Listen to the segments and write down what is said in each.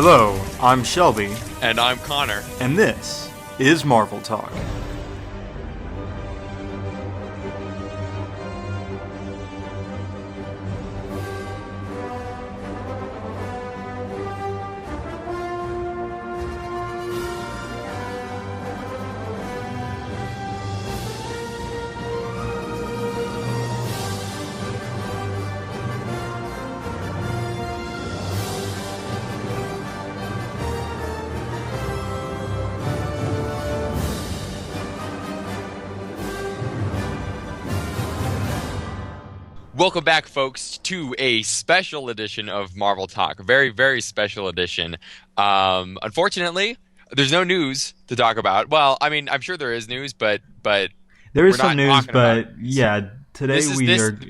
Hello, I'm Shelby. And I'm Connor. And this is Marvel Talk. Welcome back, folks, to a special edition of Marvel Talk. A very, very special edition. Unfortunately, there's no news to talk about. Well, I mean, I'm sure there is news, but there is some news. But yeah, today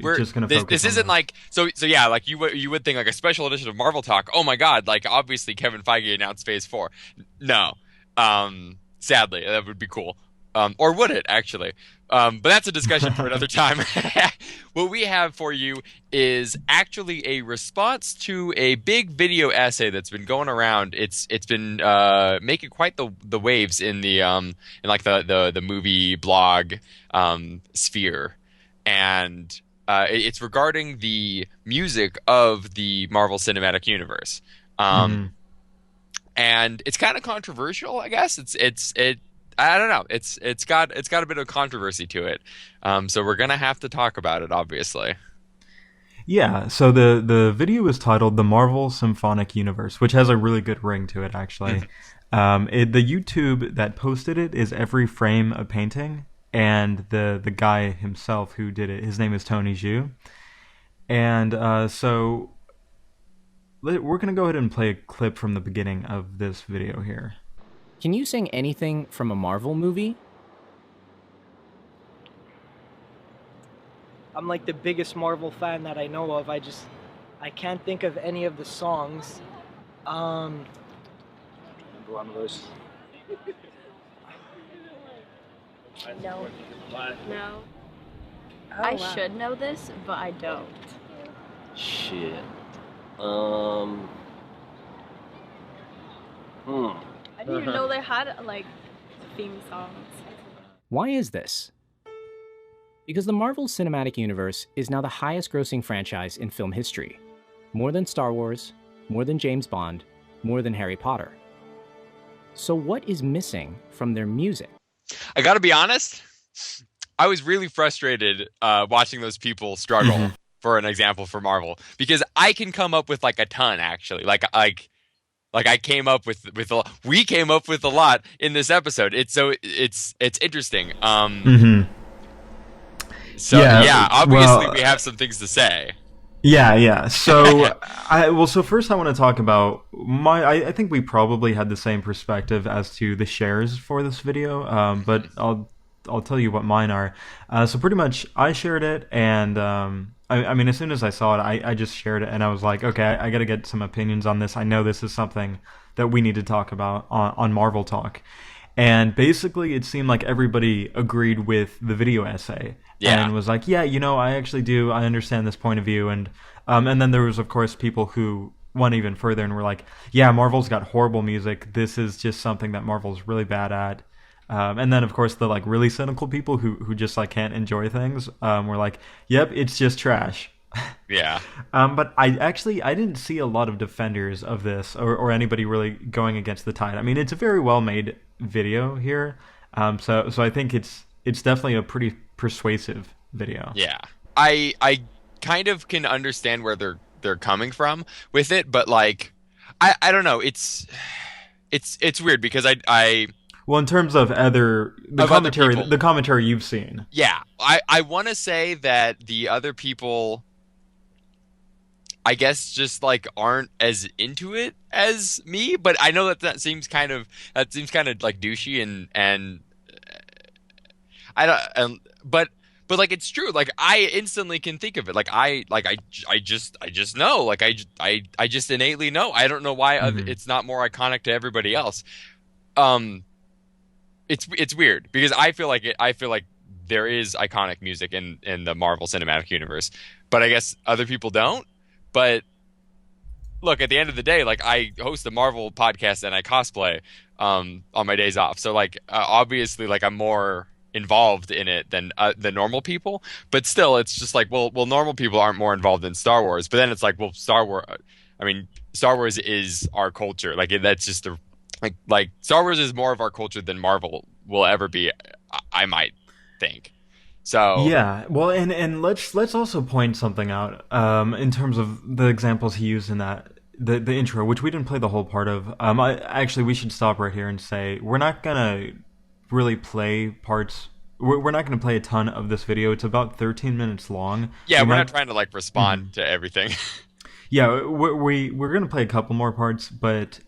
we're just going to focus. This isn't like so. Yeah, like you would think like a special edition of Marvel Talk. Oh my God! Like obviously Kevin Feige announced Phase 4. No, sadly, that would be cool. Or would it actually? But that's a discussion for another time. What we have for you is actually a response to a big video essay that's been going around. It's been making quite the waves in the the movie blog sphere, and it's regarding the music of the Marvel Cinematic Universe. And it's kind of controversial, I guess. I don't know. It's got a bit of controversy to it. So we're gonna have to talk about it, obviously. Yeah. So the video is titled "The Marvel Symphonic Universe," which has a really good ring to it, actually. The YouTube that posted it is Every Frame a Painting, and the guy himself who did it, his name is Tony Zhu. And so we're gonna go ahead and play a clip from the beginning of this video here. Can you sing anything from a Marvel movie? I'm like the biggest Marvel fan that I know of. I can't think of any of the songs. One of those. No. No. Oh, I should know this, but I don't. Shit. I didn't even know they had, like, theme songs. Why is this? Because the Marvel Cinematic Universe is now the highest-grossing franchise in film history. More than Star Wars, more than James Bond, more than Harry Potter. So what is missing from their music? I gotta be honest, I was really frustrated watching those people struggle for an example for Marvel. Because I can come up with, like, a ton, actually. Like I came up with we came up with a lot in this episode. It's interesting. So yeah, obviously we have some things to say. Yeah. So so first I want to talk about I think we probably had the same perspective as to the shares for this video. But I'll tell you what mine are. So pretty much I shared it, and I mean, as soon as I saw it, I just shared it, and I was like, okay, I got to get some opinions on this. I know this is something that we need to talk about on Marvel Talk. And basically, it seemed like everybody agreed with the video essay. Yeah. And was like, yeah, I actually do. I understand this point of view. And then there was, of course, people who went even further and were like, yeah, Marvel's got horrible music. This is just something that Marvel's really bad at. And then, of course, the like really cynical people who just like can't enjoy things were like, "Yep, it's just trash." Yeah. But I didn't see a lot of defenders of this or anybody really going against the tide. I mean, it's a very well made video here. So I think it's definitely a pretty persuasive video. Yeah. I kind of can understand where they're coming from with it, but like I don't know. It's weird because I well, in terms of the commentary you've seen. Yeah, I want to say that the other people, I guess, just like aren't as into it as me. But I know that seems kind of like douchey and I don't. But like it's true. Like I instantly can think of it. Like I just know. Like I just innately know. I don't know why it's not more iconic to everybody else. It's weird because I feel like there is iconic music in the Marvel Cinematic Universe, but I guess other people don't. But look, at the end of the day, like I host a Marvel podcast and I cosplay on my days off. So like obviously like I'm more involved in it than the normal people, but still it's just like well normal people aren't more involved in Star Wars. But then it's like well Star Wars is our culture. Like that's just the like Star Wars is more of our culture than Marvel will ever be, I might think. So Yeah, well, and let's also point something out in terms of the examples he used in that the intro, which we didn't play the whole part of. Actually, we should stop right here and say we're not gonna really play parts. We're not gonna play a ton of this video. It's about 13 minutes long. yeah, We we're might- not trying to like respond to everything. Yeah, we're gonna play a couple more parts, but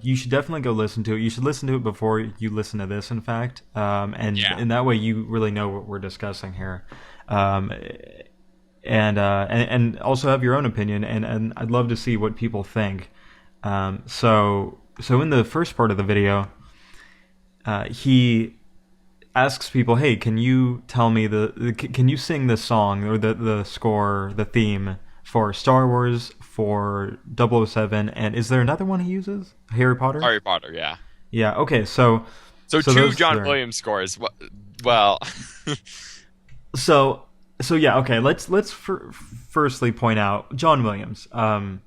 you should definitely go listen to it. You should listen to it before you listen to this, in fact, and Yeah. in that way you really know what we're discussing here, and also have your own opinion. And I'd love to see what people think. So in the first part of the video, he asks people, "Hey, can you tell me can you sing this song or the score, the theme for Star Wars, for 007, and is there another one he uses? Harry Potter? Harry Potter, yeah. Yeah, okay, so So two those John three. Williams scores. Well, So yeah, okay, let's firstly point out John Williams. Well,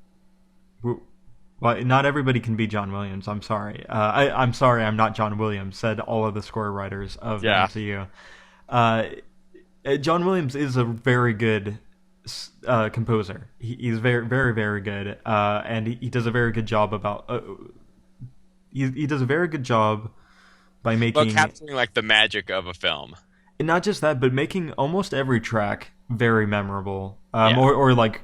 not everybody can be John Williams. I'm sorry. I'm sorry. I'm not John Williams. Said all of the score writers of Yeah. the MCU. John Williams is a very good composer. He's very, very, very good, and he does a very good job about. He does a very good job by well, making capturing like the magic of a film. and not just that, but making almost every track very memorable, Yeah. or like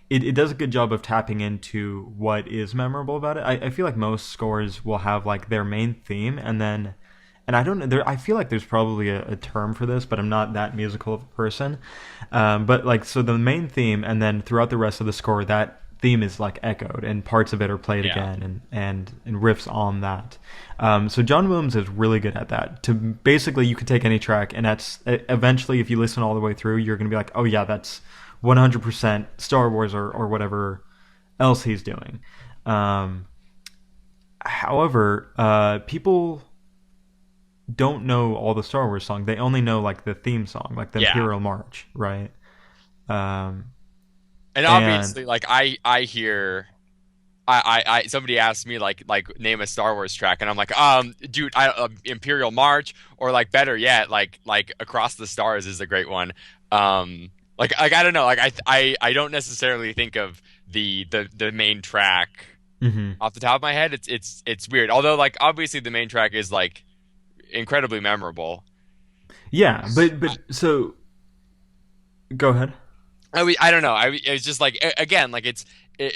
it does a good job of tapping into what is memorable about it. I feel like most scores will have like their main theme, and I don't know. I feel like there's probably a term for this, but I'm not that musical of a person. But like, so the main theme, and then throughout the rest of the score, that theme is like echoed, and parts of it are played Yeah. again, and riffs on that. So John Williams is really good at that. To basically, you could take any track, and that's eventually, if you listen all the way through, you're gonna be like, oh yeah, that's 100% Star Wars or whatever else he's doing. However, people don't know all the Star Wars songs. They only know like the theme song, like the Yeah. Imperial March, right? And obviously, like I hear, I somebody asked me like name a Star Wars track, and I'm like, dude, Imperial March, or like better yet, like Across the Stars is a great one. Like I don't know, like I don't necessarily think of the main track off the top of my head. It's weird. Although like obviously the main track is like incredibly memorable. Yeah, but so go ahead. I don't know. It's just like again, like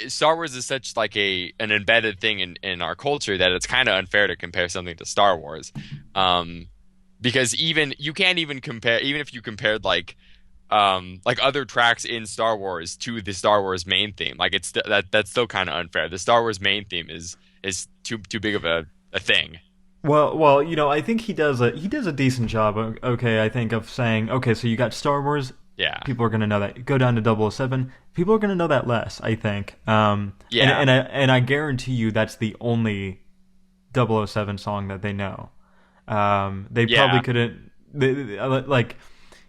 Star Wars is such like an embedded thing in our culture that it's kind of unfair to compare something to Star Wars, because even you can't even compare, even if you compared like other tracks in Star Wars to the Star Wars main theme, like that's still kind of unfair. The Star Wars main theme is too big of a thing. Well, I think he does a decent job. Okay, I think of saying, okay, so you got Star Wars. Yeah. People are going to know that. Go down to 007. People are going to know that less, I think. Yeah. And I guarantee you that's the only 007 song that they know. They probably couldn't. Like,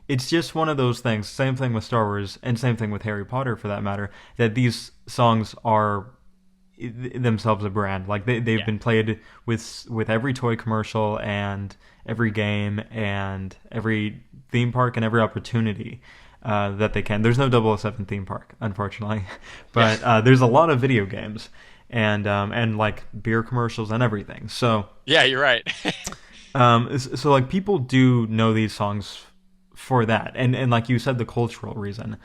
it's just one of those things. Same thing with Star Wars, and same thing with Harry Potter, for that matter. That these songs are themselves a brand. Like they've been played with every toy commercial and every game and every theme park and every opportunity that they can. There's no 007 theme park, unfortunately, but there's a lot of video games and like beer commercials and everything. So yeah, you're right. so like people do know these songs for that, and like you said, the cultural reason.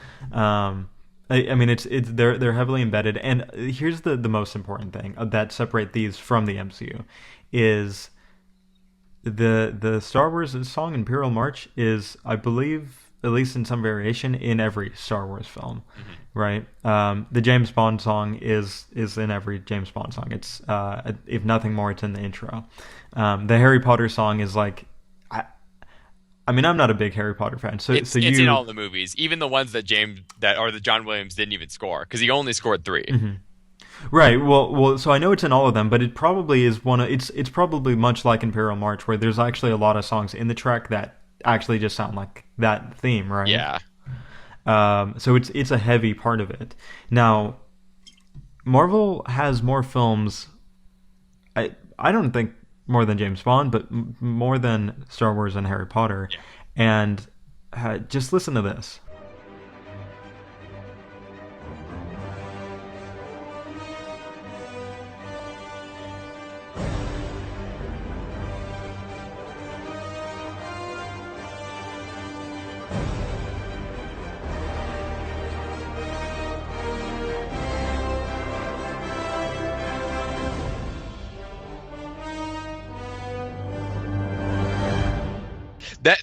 I mean, they're heavily embedded, and here's the most important thing that separate these from the MCU is the Star Wars song Imperial March is, I believe, at least in some variation, in every Star Wars film, right? The James Bond song is in every James Bond song. It's if nothing more, it's in the intro. The Harry Potter song is like, I mean, I'm not a big Harry Potter fan, so It's in all the movies, even the ones that John Williams didn't even score, because he only scored 3. Right. Well. So I know it's in all of them, but it probably is one of it's probably much like Imperial March, where there's actually a lot of songs in the track that actually just sound like that theme, right? Yeah. So it's a heavy part of it. Now, Marvel has more films. I don't think more than James Bond, but more than Star Wars and Harry Potter. Yeah. And just listen to this.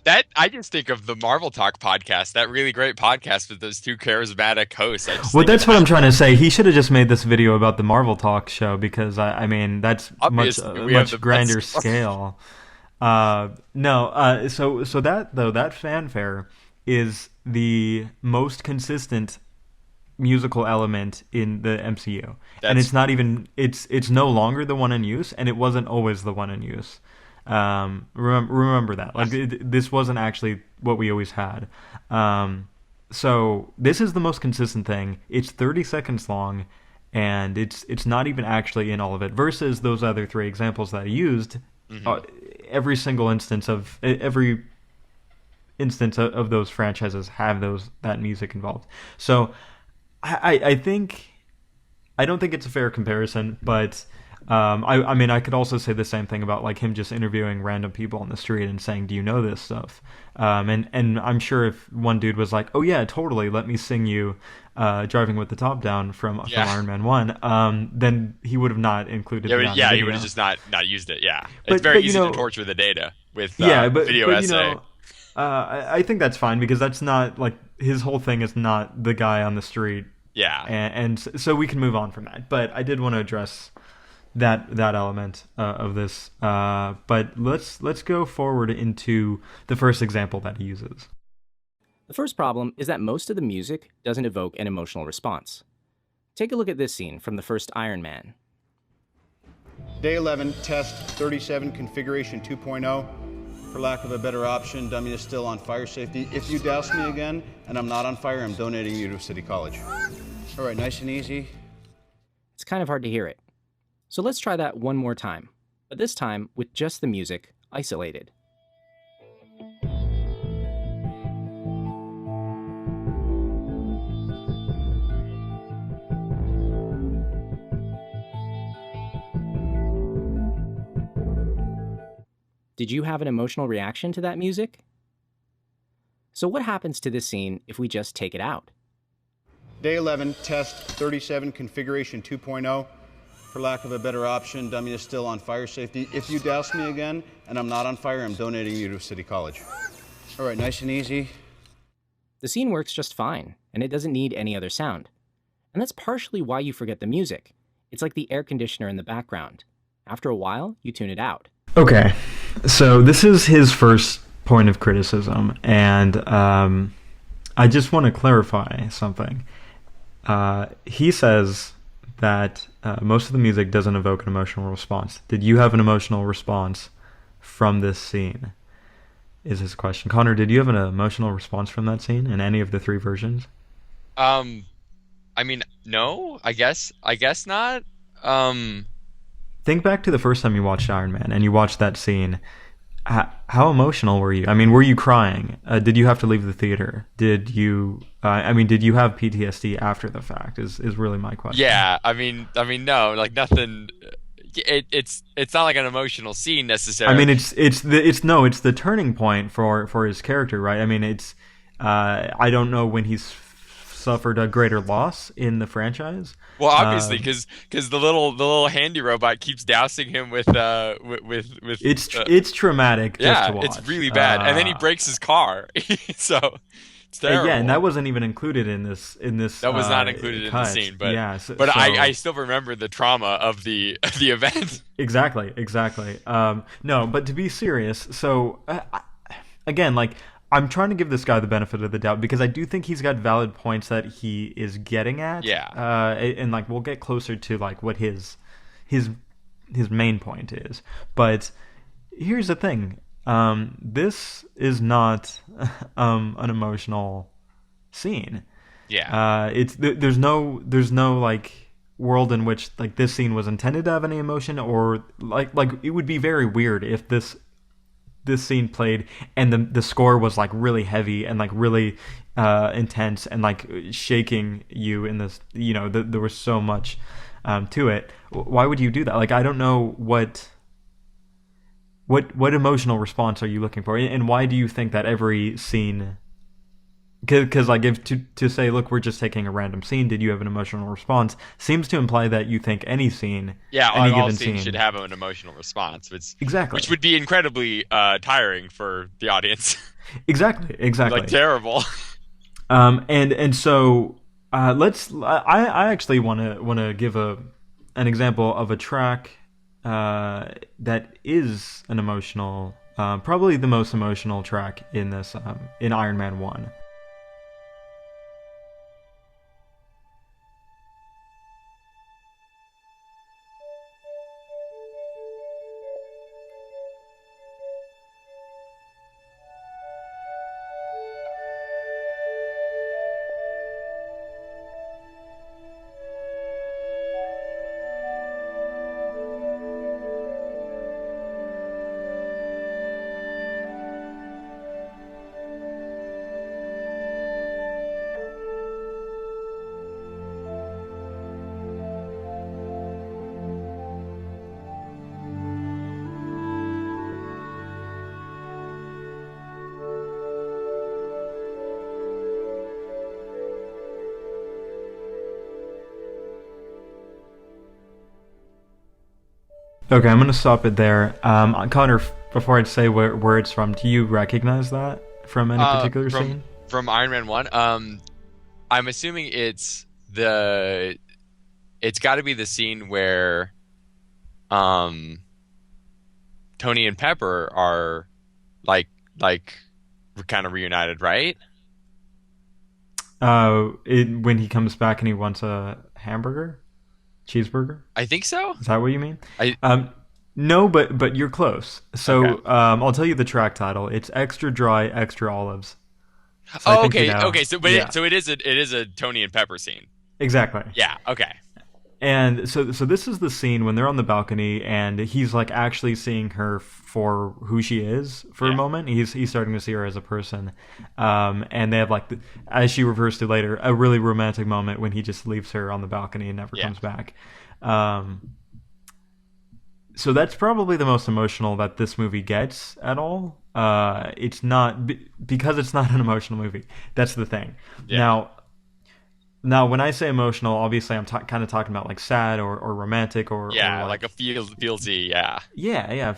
That I just think of the Marvel Talk podcast, that really great podcast with those two charismatic hosts. Well, that's what I'm trying to say. He should have just made this video about the Marvel Talk show, because I mean that's much grander scale. So that fanfare is the most consistent musical element in the MCU, and it's not even it's no longer the one in use, and it wasn't always the one in use. Remember that. Like this wasn't actually what we always had. So this is the most consistent thing. It's 30 seconds long, and it's not even actually in all of it. Versus those other three examples that I used, every instance of those franchises have that music involved. So I don't think it's a fair comparison, but. I mean, I could also say the same thing about like him just interviewing random people on the street and saying, "Do you know this stuff?" And I'm sure if one dude was like, "Oh yeah, totally, let me sing you Driving with the Top Down from Iron Man 1," then he would have not included it. Yeah, he would have just not used it. Yeah, it's very easy to torture the data with video essay. I think that's fine, because that's not like his whole thing is not the guy on the street. Yeah, and so we can move on from that. But I did want to address that element of this, but let's go forward into the first example that he uses. The first problem is that most of the music doesn't evoke an emotional response. Take a look at this scene from the first Iron Man. Day 11, test 37, configuration 2.0. For lack of a better option, dummy is still on fire safety. If you douse me again and I'm not on fire, I'm donating you to City College. All right, nice and easy. It's kind of hard to hear it. So let's try that one more time, but this time with just the music isolated. Did you have an emotional reaction to that music? So what happens to this scene if we just take it out? Day 11, test 37, configuration 2.0. For lack of a better option, dummy is still on fire safety. If you douse me again and I'm not on fire, I'm donating you to City College. All right, nice and easy. The scene works just fine, and it doesn't need any other sound. And that's partially why you forget the music. It's like the air conditioner in the background. After a while, you tune it out. Okay, so this is his first point of criticism, and I just want to clarify something. He says that most of the music doesn't evoke an emotional response. Did you have an emotional response from this scene? Is his question. Connor, did you have an emotional response from that scene in any of the three versions? I mean, no, I guess not. Think back to the first time you watched Iron Man and you watched that scene. How emotional were you? I mean, were you crying? Did you have to leave the theater? Did you? Did you have PTSD after the fact? Is really my question. Yeah, I mean, no, like nothing. It's not like an emotional scene necessarily. I mean, it's the turning point for his character, right? I mean, it's I don't know when he's suffered a greater loss in the franchise. Well, obviously, because the little handy robot keeps dousing him with it's traumatic. Just to watch. It's really bad, and then he breaks his car, so it's terrible. Yeah, and that wasn't even included in this. That was not included cut. In the scene, but yeah, I still remember the trauma of the event. Exactly. No, but to be serious, so again, like I'm trying to give this guy the benefit of the doubt because I do think he's got valid points that he is getting at. Yeah. And like we'll get closer to like what his main point is. But here's the thing. This is not an emotional scene. Yeah. There's no like world in which like this scene was intended to have any emotion, or like it would be very weird if this scene played and the score was like really heavy and like really intense and like shaking you in this, there was so much to it. Why would you do that? Like, I don't know what emotional response are you looking for, and why do you think that every scene? Because like if to say, look, we're just taking a random scene, did you have an emotional response? Seems to imply that you think any scene, any all given scenes should have an emotional response, exactly, which would be incredibly tiring for the audience. Exactly. Like terrible. And so let's. I actually want to give an example of a track that is an emotional, probably the most emotional track in this in Iron Man 1. Okay, I'm gonna stop it there. Connor, before I say where it's from, do you recognize that from any particular scene? From Iron Man 1? I'm assuming it's got to be the scene where Tony and Pepper are like kind of reunited, right? When he comes back and he wants a cheeseburger? I think so. Is that what you mean? No, but you're close. So Okay. I'll tell you the track title. It's Extra Dry, Extra Olives. So Oh, okay. Okay. So, it is a Tony and Pepper scene. Exactly. Yeah. Okay. And so this is the scene when they're on the balcony and he's like actually seeing her for who she is for a moment. He's starting to see her as a person. And they have like, as she refers to later, a really romantic moment when he just leaves her on the balcony and never comes back. So that's probably the most emotional that this movie gets at all. It's not because it's not an emotional movie. That's the thing. Yeah. Now, when I say emotional, obviously I'm kind of talking about like sad or romantic or like a feelsy, yeah,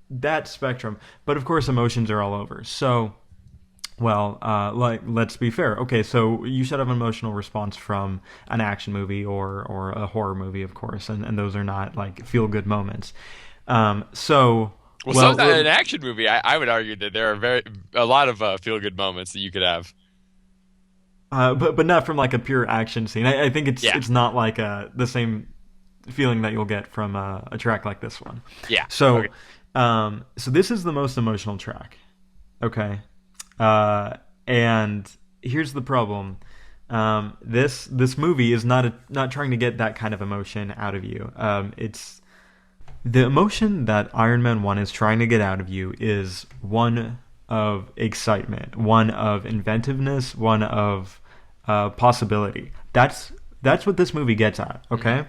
that spectrum. But of course, emotions are all over. So, let's be fair. Okay, so you should have an emotional response from an action movie or a horror movie, of course, and those are not like feel good moments. An action movie, I would argue that there are a lot of feel good moments that you could have. But not from like a pure action scene. I think it's not like the same feeling that you'll get from a track like this one. Yeah. So, so this is the most emotional track. Okay. And here's the problem. This movie is not trying to get that kind of emotion out of you. It's the emotion that Iron Man 1 is trying to get out of you is one of excitement, one of inventiveness, one of possibility. That's what this movie gets at. Okay,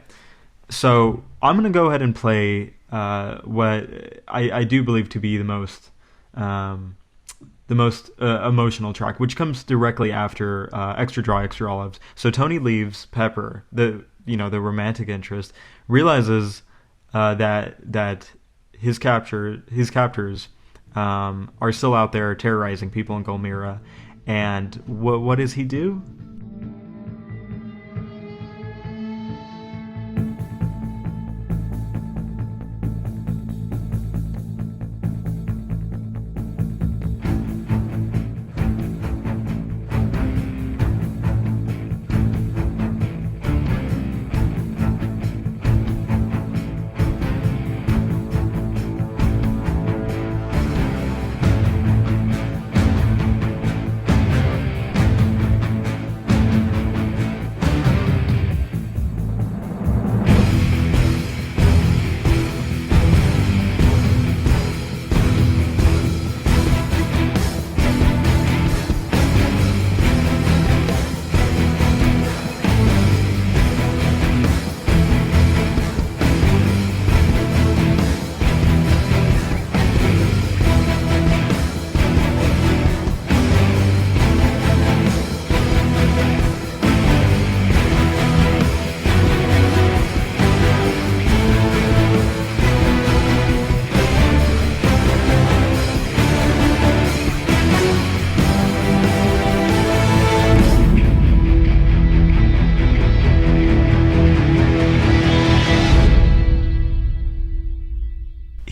so I'm gonna go ahead and play what I do believe to be the most emotional track, which comes directly after Extra Dry, Extra Olives. So Tony leaves Pepper, the romantic interest, realizes that his captors are still out there terrorizing people in Golmira, and what does he do?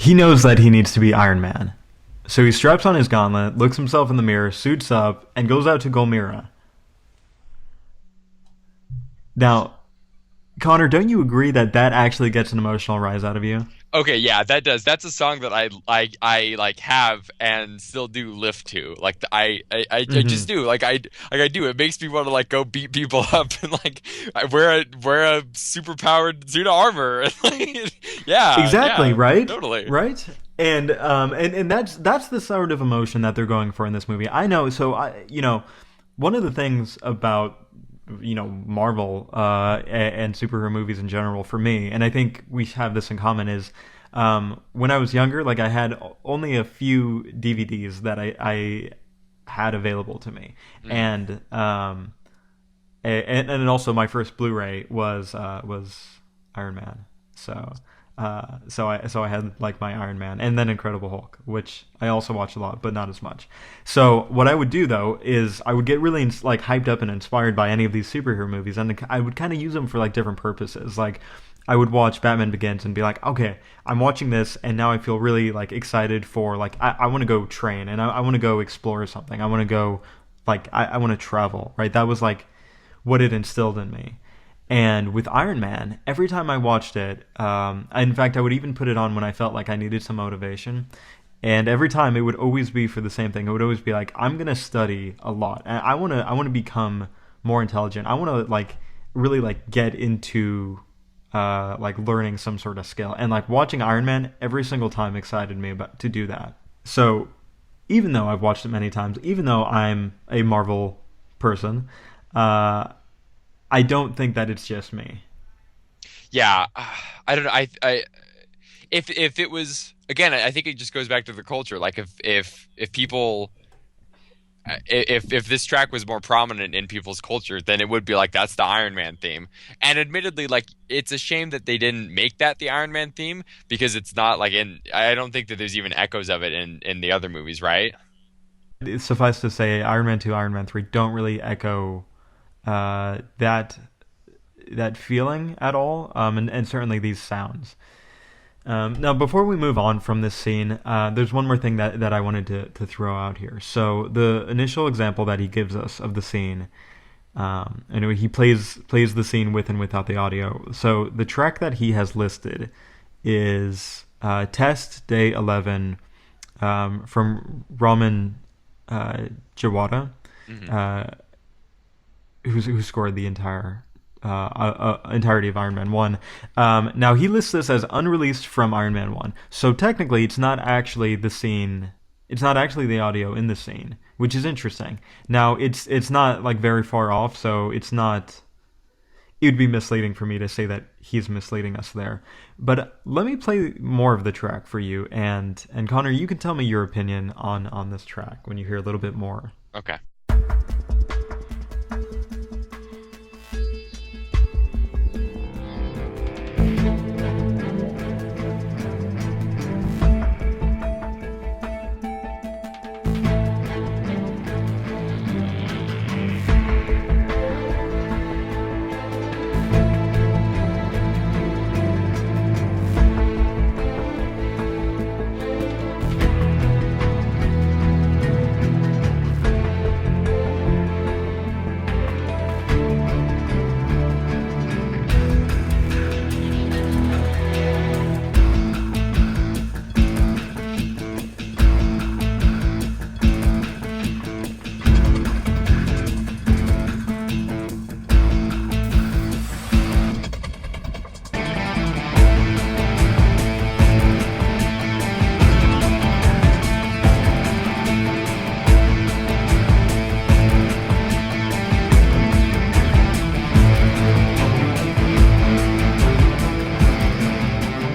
he knows that he needs to be Iron Man. So he straps on his gauntlet, looks himself in the mirror, suits up, and goes out to Golmira. Now, Connor, don't you agree that that actually gets an emotional rise out of you? Okay, yeah, that does. That's a song that I like have and still do lift to. Like I just do. Like I do. It makes me want to like go beat people up and like I wear a superpowered suit of armor. Yeah, Exactly, yeah, right? totally. Right? And that's the sort of emotion that they're going for in this movie. I know. So one of the things about Marvel and superhero movies in general for me, and I think we have this in common, is when I was younger, like I had only a few DVDs that I had available to me, and also my first Blu-ray was Iron Man. So I had like my Iron Man and then Incredible Hulk, which I also watched a lot, but not as much. So what I would do though is I would get really like hyped up and inspired by any of these superhero movies, and I would kind of use them for like different purposes. Like I would watch Batman Begins and be like, okay, I'm watching this, and now I feel really like excited for like I want to go train and I want to go explore something. I want to go like I want to travel. Right? That was like what it instilled in me. And with Iron Man, every time I watched it, in fact, I would even put it on when I felt like I needed some motivation. And every time, it would always be for the same thing. It would always be like, I'm gonna study a lot, and I wanna become more intelligent. I wanna like really like get into like learning some sort of skill. And like watching Iron Man every single time excited me to do that. So even though I've watched it many times, even though I'm a Marvel person, I don't think that it's just me. Yeah, I don't know. If it was again, I think it just goes back to the culture. Like if people, if this track was more prominent in people's culture, then it would be like that's the Iron Man theme. And admittedly, like it's a shame that they didn't make that the Iron Man theme because it's not like I don't think that there's even echoes of it in the other movies, right? Suffice to say, Iron Man 2, Iron Man 3 don't really echo that feeling at all, and certainly these sounds. Now, before we move on from this scene, there's one more thing that I wanted to throw out here. So the initial example that he gives us of the scene, anyway, he plays the scene with and without the audio. So the track that he has listed is Test Day 11 from Ramin Djawadi. Who scored the entirety of Iron Man 1. Now, he lists this as unreleased from Iron Man 1. So technically, it's not actually the scene. It's not actually the audio in the scene, which is interesting. Now, it's not like very far off, so it's not. It would be misleading for me to say that he's misleading us there. But let me play more of the track for you, and Connor, you can tell me your opinion on this track when you hear a little bit more. Okay.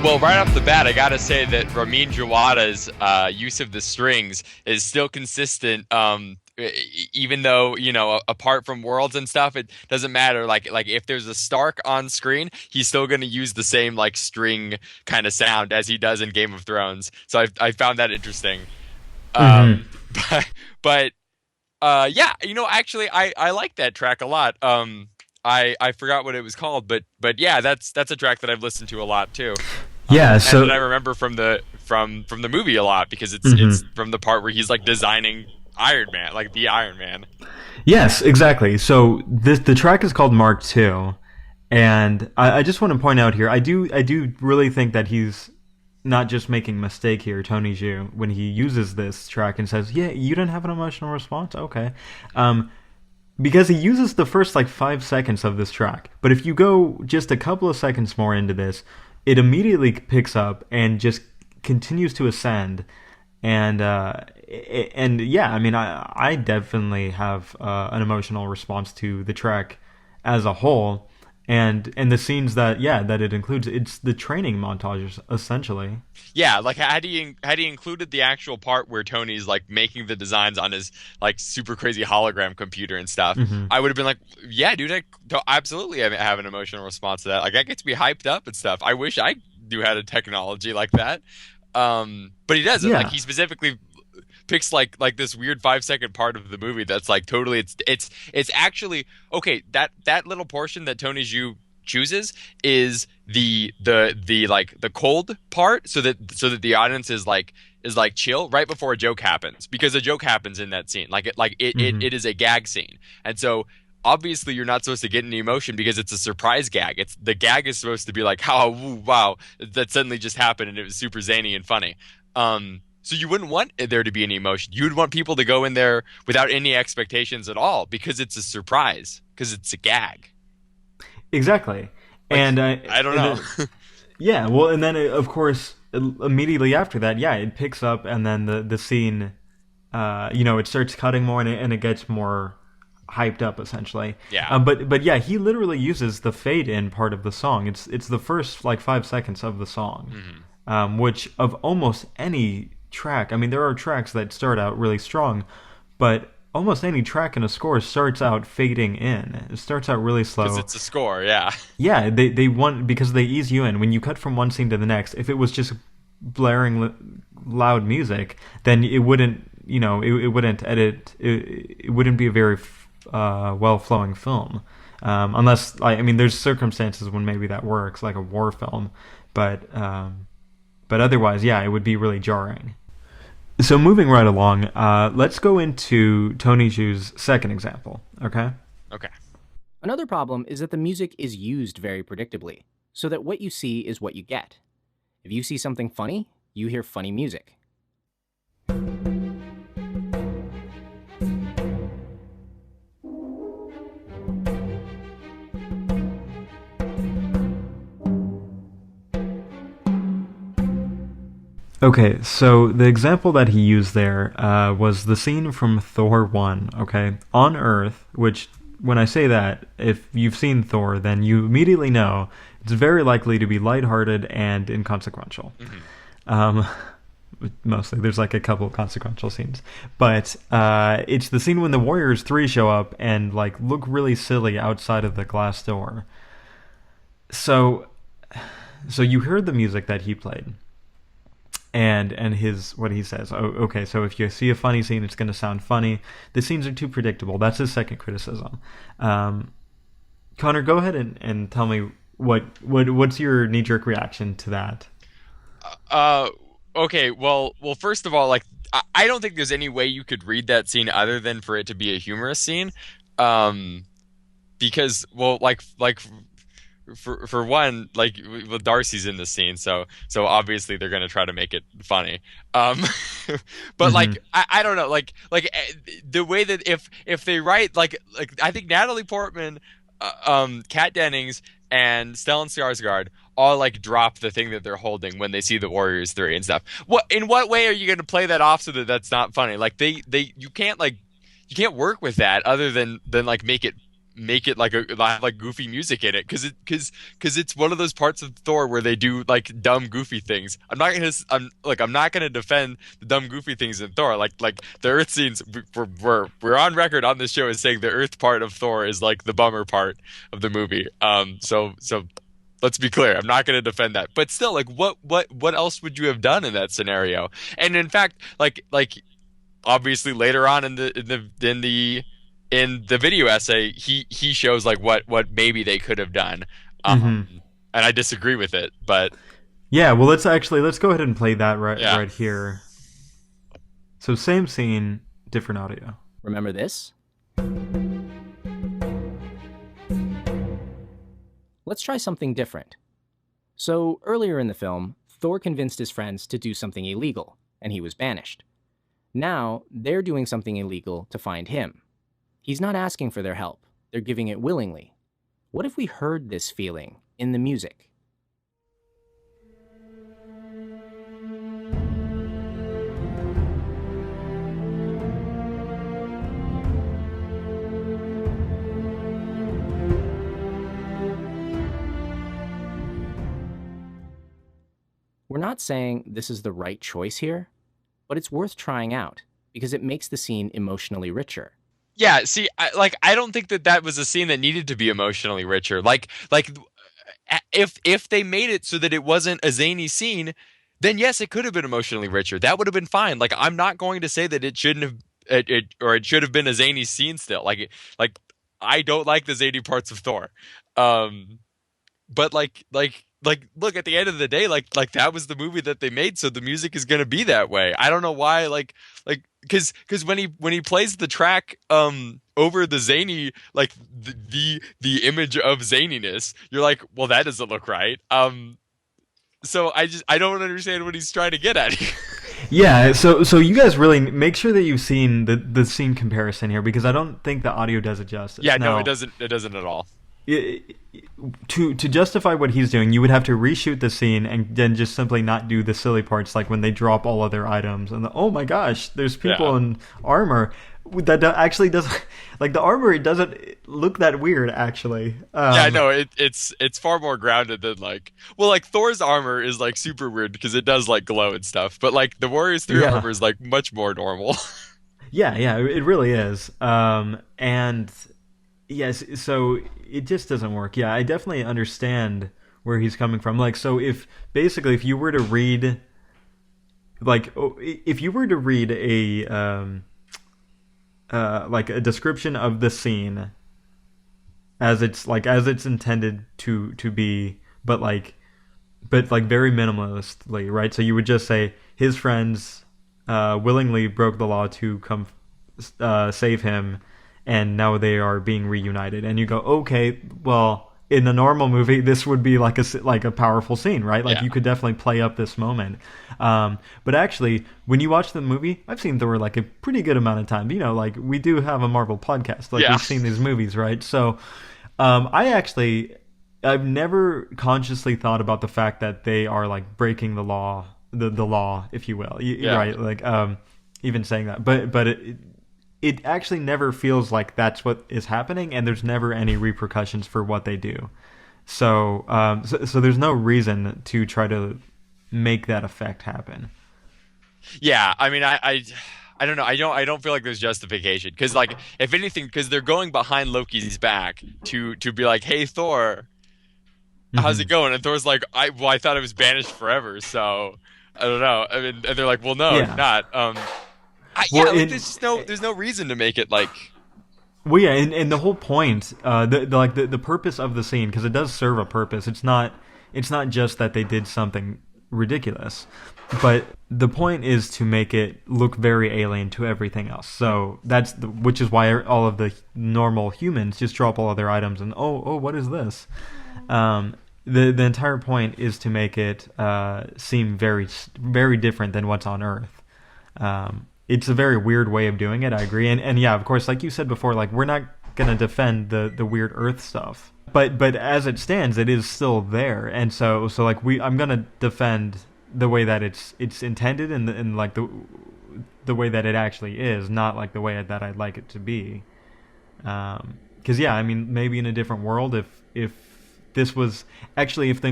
Well, right off the bat, I gotta say that Ramin Djawadi's use of the strings is still consistent. Even though apart from worlds and stuff, it doesn't matter. Like if there's a Stark on screen, he's still gonna use the same like string kind of sound as he does in Game of Thrones. So I found that interesting. But yeah, actually, I like that track a lot. I forgot what it was called, but yeah, that's a track that I've listened to a lot too. Yeah, so and I remember from the from the movie a lot because it's from the part where he's like designing Iron Man, like the Iron Man. Yes, exactly. So the track is called Mark II, and I just want to point out here, I do really think that he's not just making a mistake here, Tony Zhu, when he uses this track and says, "Yeah, you didn't have an emotional response, okay," because he uses the first like 5 seconds of this track. But if you go just a couple of seconds more into this, it immediately picks up and just continues to ascend. And yeah, I mean, I definitely have an emotional response to the track as a whole, and the scenes that it includes. It's the training montages essentially. Yeah, like had he included the actual part where Tony's like making the designs on his like super crazy hologram computer and stuff, I would have been like, yeah, dude, I absolutely have an emotional response to that. Like I get to be hyped up and stuff. I wish I had a technology like that. But he doesn't. Like he specifically picks like this weird 5-second part of the movie that's like totally it's actually okay. That little portion that Tony Zhu chooses is the cold part, so that the audience is like chill right before a joke happens, because a joke happens in that scene. It is a gag scene, and so obviously you're not supposed to get any emotion because it's a surprise gag. The gag is supposed to be like, oh, wow, that suddenly just happened and it was super zany and funny. So you wouldn't want there to be any emotion. You would want people to go in there without any expectations at all because it's a surprise, because it's a gag. Exactly. And I don't know. Yeah, well, and then of course immediately after that, it picks up, and then the scene, it starts cutting more, and it gets more hyped up essentially. Yeah. But yeah, he literally uses the fade in part of the song. It's the first like 5 seconds of the song, which of almost any track. I mean, there are tracks that start out really strong, but almost any track in a score starts out fading in. It starts out really slow. Because it's a score, yeah. Yeah, they want, because they ease you in. When you cut from one scene to the next, if it was just blaring loud music, then it wouldn't, it wouldn't edit. It wouldn't be a very well flowing film, unless there's circumstances when maybe that works, like a war film, but otherwise, it would be really jarring. So moving right along, let's go into Tony Zhu's second example, okay? Okay. Another problem is that the music is used very predictably, so that what you see is what you get. If you see something funny, you hear funny music. Okay, so the example that he used there was the scene from Thor 1, okay? On Earth, which, when I say that, if you've seen Thor, then you immediately know it's very likely to be lighthearted and inconsequential. Mostly, there's like a couple of consequential scenes. But it's the scene when the Warriors 3 show up and like look really silly outside of the glass door. So you heard the music that he played. And what he says. Oh, okay, so if you see a funny scene, it's going to sound funny. The scenes are too predictable. That's his second criticism. Connor, go ahead and tell me what's your knee-jerk reaction to that? Okay, well, first of all, like I don't think there's any way you could read that scene other than for it to be a humorous scene, because For one, like, well, Darcy's in the scene, so obviously they're gonna try to make it funny. But like, I don't know, like the way that if they write like I think Natalie Portman, Kat Dennings, and Stellan Skarsgård all like drop the thing that they're holding when they see the Warriors 3 and stuff. In what way are you gonna play that off so that that's not funny? Like you can't work with that other than like make it like goofy music in it, because it's one of those parts of Thor where they do like dumb goofy things. I'm not gonna defend the dumb goofy things in Thor, like the Earth scenes. We're on record on this show as saying the Earth part of Thor is like the bummer part of the movie. So let's be clear, I'm not gonna defend that, but still, like what else would you have done in that scenario? And in fact, like obviously later on in the video essay, he shows like what maybe they could have done, and I disagree with it, but Yeah, well, let's go ahead and play that Yeah. right here. So same scene, different audio. Remember this? Let's try something different. So earlier in the film, Thor convinced his friends to do something illegal, and he was banished. Now, they're doing something illegal to find him. He's not asking for their help. They're giving it willingly. What if we heard this feeling in the music? We're not saying this is the right choice here, but it's worth trying out because it makes the scene emotionally richer. Yeah, see, I don't think that was a scene that needed to be emotionally richer. Like if they made it so that it wasn't a zany scene, then yes, it could have been emotionally richer. That would have been fine. Like I'm not going to say that it shouldn't have it should have been a zany scene still. Like I don't like the zany parts of Thor. But look, at the end of the day, like that was the movie that they made, so the music is gonna be that way. I don't know why, because when he plays the track over the zany, like the image of zaniness, you're like, well, that doesn't look right. So I don't understand what he's trying to get at here. Yeah, so you guys really make sure that you've seen the scene comparison here, because I don't think the audio does it justice. Yeah, now, no, it doesn't at all. To justify what he's doing, you would have to reshoot the scene and then just simply not do the silly parts, like when they drop all of their items and oh my gosh, there's people in armor that actually doesn't, like, the armor, it doesn't look that weird actually. Yeah, no, it's far more grounded than like Thor's armor is like super weird because it does like glow and stuff, but like the Warriors 3 armor is like much more normal. yeah, it really is. And yes, so it just doesn't work. Yeah, I definitely understand where he's coming from. Like, so if you were to read, like, if you were to read a like a description of the scene as it's intended to be, but very minimalistly, right? So you would just say his friends willingly broke the law to come save him, and now they are being reunited, and you go, okay, well, in a normal movie, this would be like a powerful scene, right? Like, you could definitely play up this moment. But actually, when you watch the movie, I've seen Thor like a pretty good amount of time. You know, like, we do have a Marvel podcast, like we've seen these movies, right? So, I've never consciously thought about the fact that they are like breaking the law, the law, if you will, right? Like, even saying that, but it actually never feels like that's what is happening, and there's never any repercussions for what they do. So there's no reason to try to make that effect happen. Yeah, I mean, I don't know. I don't feel like there's justification, because, like, if anything, because they're going behind Loki's back to be like, hey, Thor, how's it going? And Thor's like, I thought I was banished forever, so I don't know. I mean, and they're like, well, no, you're not. There's no reason to make it like. Well, yeah, and the whole point, the purpose of the scene, because it does serve a purpose. It's not just that they did something ridiculous, but the point is to make it look very alien to everything else. So which is why all of the normal humans just drop all of their items and oh, what is this? The entire point is to make it seem very, very different than what's on Earth. It's a very weird way of doing it, I agree. And yeah, of course, like you said before, like, we're not going to defend the weird Earth stuff. But as it stands, it is still there. And so like, I'm going to defend the way that it's intended and like the way that it actually is, not like the way that I'd like it to be. Because yeah, I mean, maybe in a different world, if this was actually, if the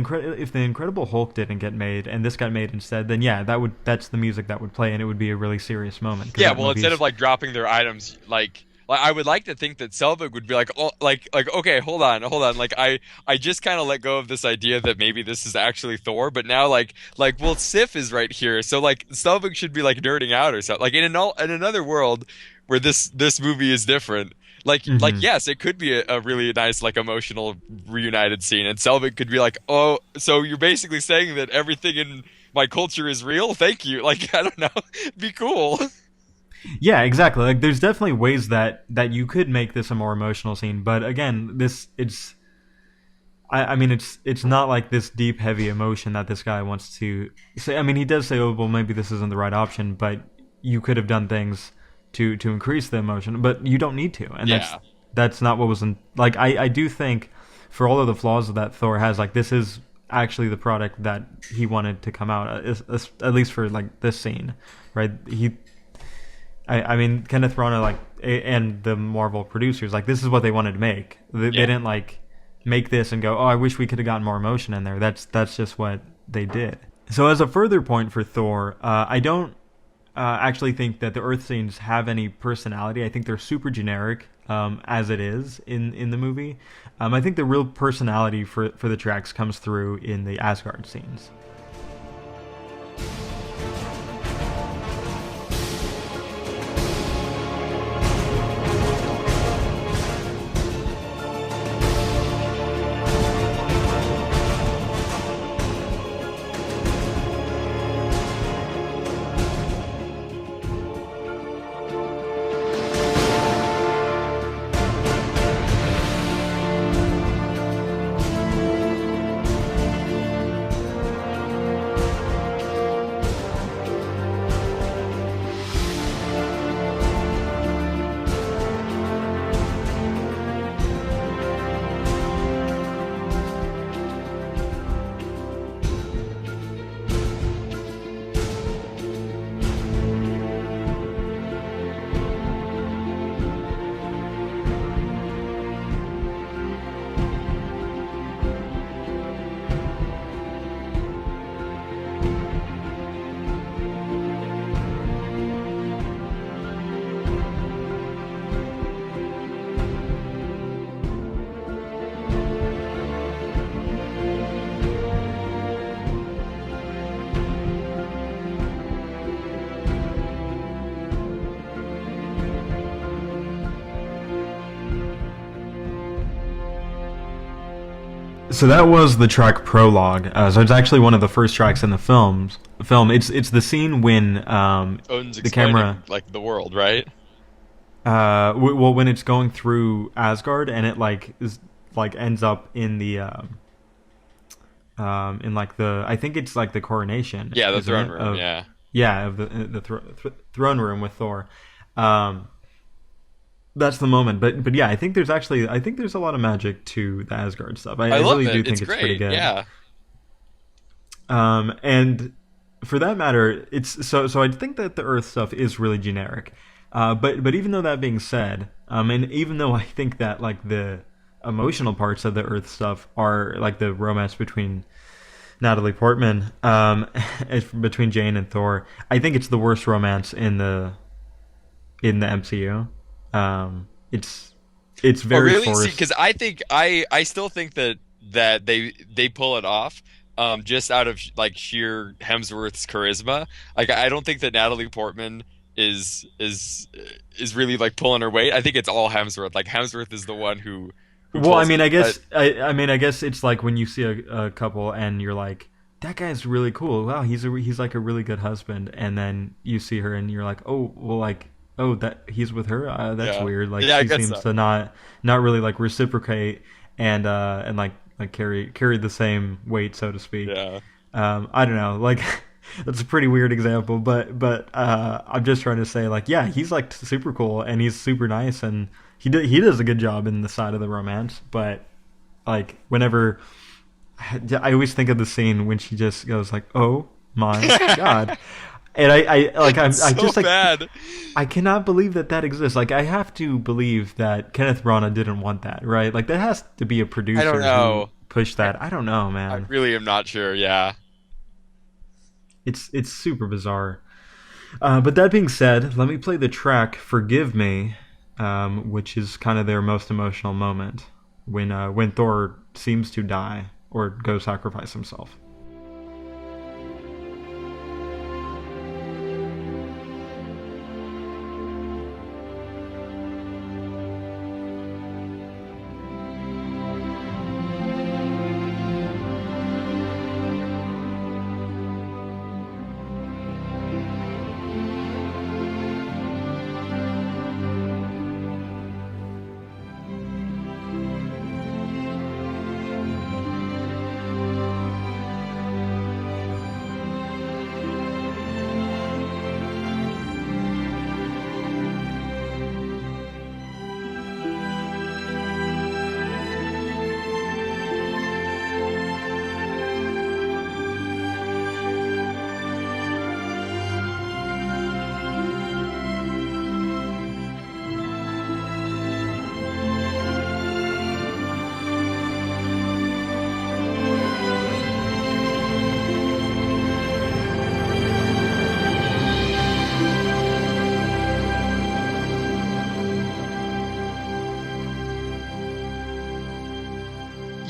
Incredible Hulk didn't get made and this got made instead, then yeah, that's the music that would play, and it would be a really serious moment. Yeah, well, instead of like dropping their items, like I would like to think that Selvig would be like, oh, like okay, hold on, like I just kind of let go of this idea that maybe this is actually Thor, but now like well, Sif is right here, so like Selvig should be like nerding out or something. Like in another world where this movie is different, Like yes, it could be a really nice like emotional reunited scene, and Selvig could be like, oh, so you're basically saying that everything in my culture is real? Thank you. Like, I don't know, be cool. Yeah, exactly. Like, there's definitely ways that you could make this a more emotional scene, but again, I mean, it's not like this deep, heavy emotion that this guy wants to say. I mean, he does say, "Oh, well, maybe this isn't the right option," but you could have done things to increase the emotion, but you don't need to, and Yeah. that's not what was in. Like, I do think, for all of the flaws that Thor has, like, this is actually the product that he wanted to come out, at least for like this scene, right? I mean, Kenneth Branagh, like, and the Marvel producers, like, this is what they wanted to make. They didn't like make this and go, oh, I wish we could have gotten more emotion in there. That's just what they did. So as a further point for Thor, I don't actually think that the Earth scenes have any personality. I think they're super generic as it is in the movie. I think the real personality for the tracks comes through in the Asgard scenes. So that was the track Prologue. So it's actually one of the first tracks in the film. It's the scene when Odin's the camera, like the world, right? well, when it's going through Asgard and it ends up in the in like the, I think it's like the coronation. Yeah, the throne room. Of the throne room with Thor. That's the moment, but yeah, I think there's a lot of magic to the Asgard stuff. I love really it. do think it's great. pretty good. Yeah. And for that matter, it's so I think that the Earth stuff is really generic. But even though that being said, and even though I think that like the emotional parts of the Earth stuff are like the romance between Natalie Portman, between Jane and Thor, I think it's the worst romance in the MCU. It's very really forced. because I think I still think that they pull it off just out of like sheer Hemsworth's charisma. Like I don't think that Natalie Portman is really like pulling her weight. I think it's all Hemsworth. Like Hemsworth is the one who well, I mean, I guess it's like when you see a couple and you're like, that guy's really cool. Wow, he's like a really good husband, and then you see her and you're like, oh, well, like, oh, that he's with her. That's weird. Like she seems to not really like reciprocate and like carry the same weight, so to speak. Yeah. I don't know. Like that's a pretty weird example, but I'm just trying to say like, yeah, he's like super cool and he's super nice and he does a good job in the side of the romance. But like whenever I always think of the scene when she just goes like, oh my god. And I'm so just like, bad. I cannot believe that exists. Like, I have to believe that Kenneth Branagh didn't want that, right? Like, that has to be a producer I don't know. who pushed that. I don't know, man. I really am not sure. Yeah, it's super bizarre. But that being said, let me play the track "Forgive Me," which is kind of their most emotional moment when Thor seems to die or go sacrifice himself.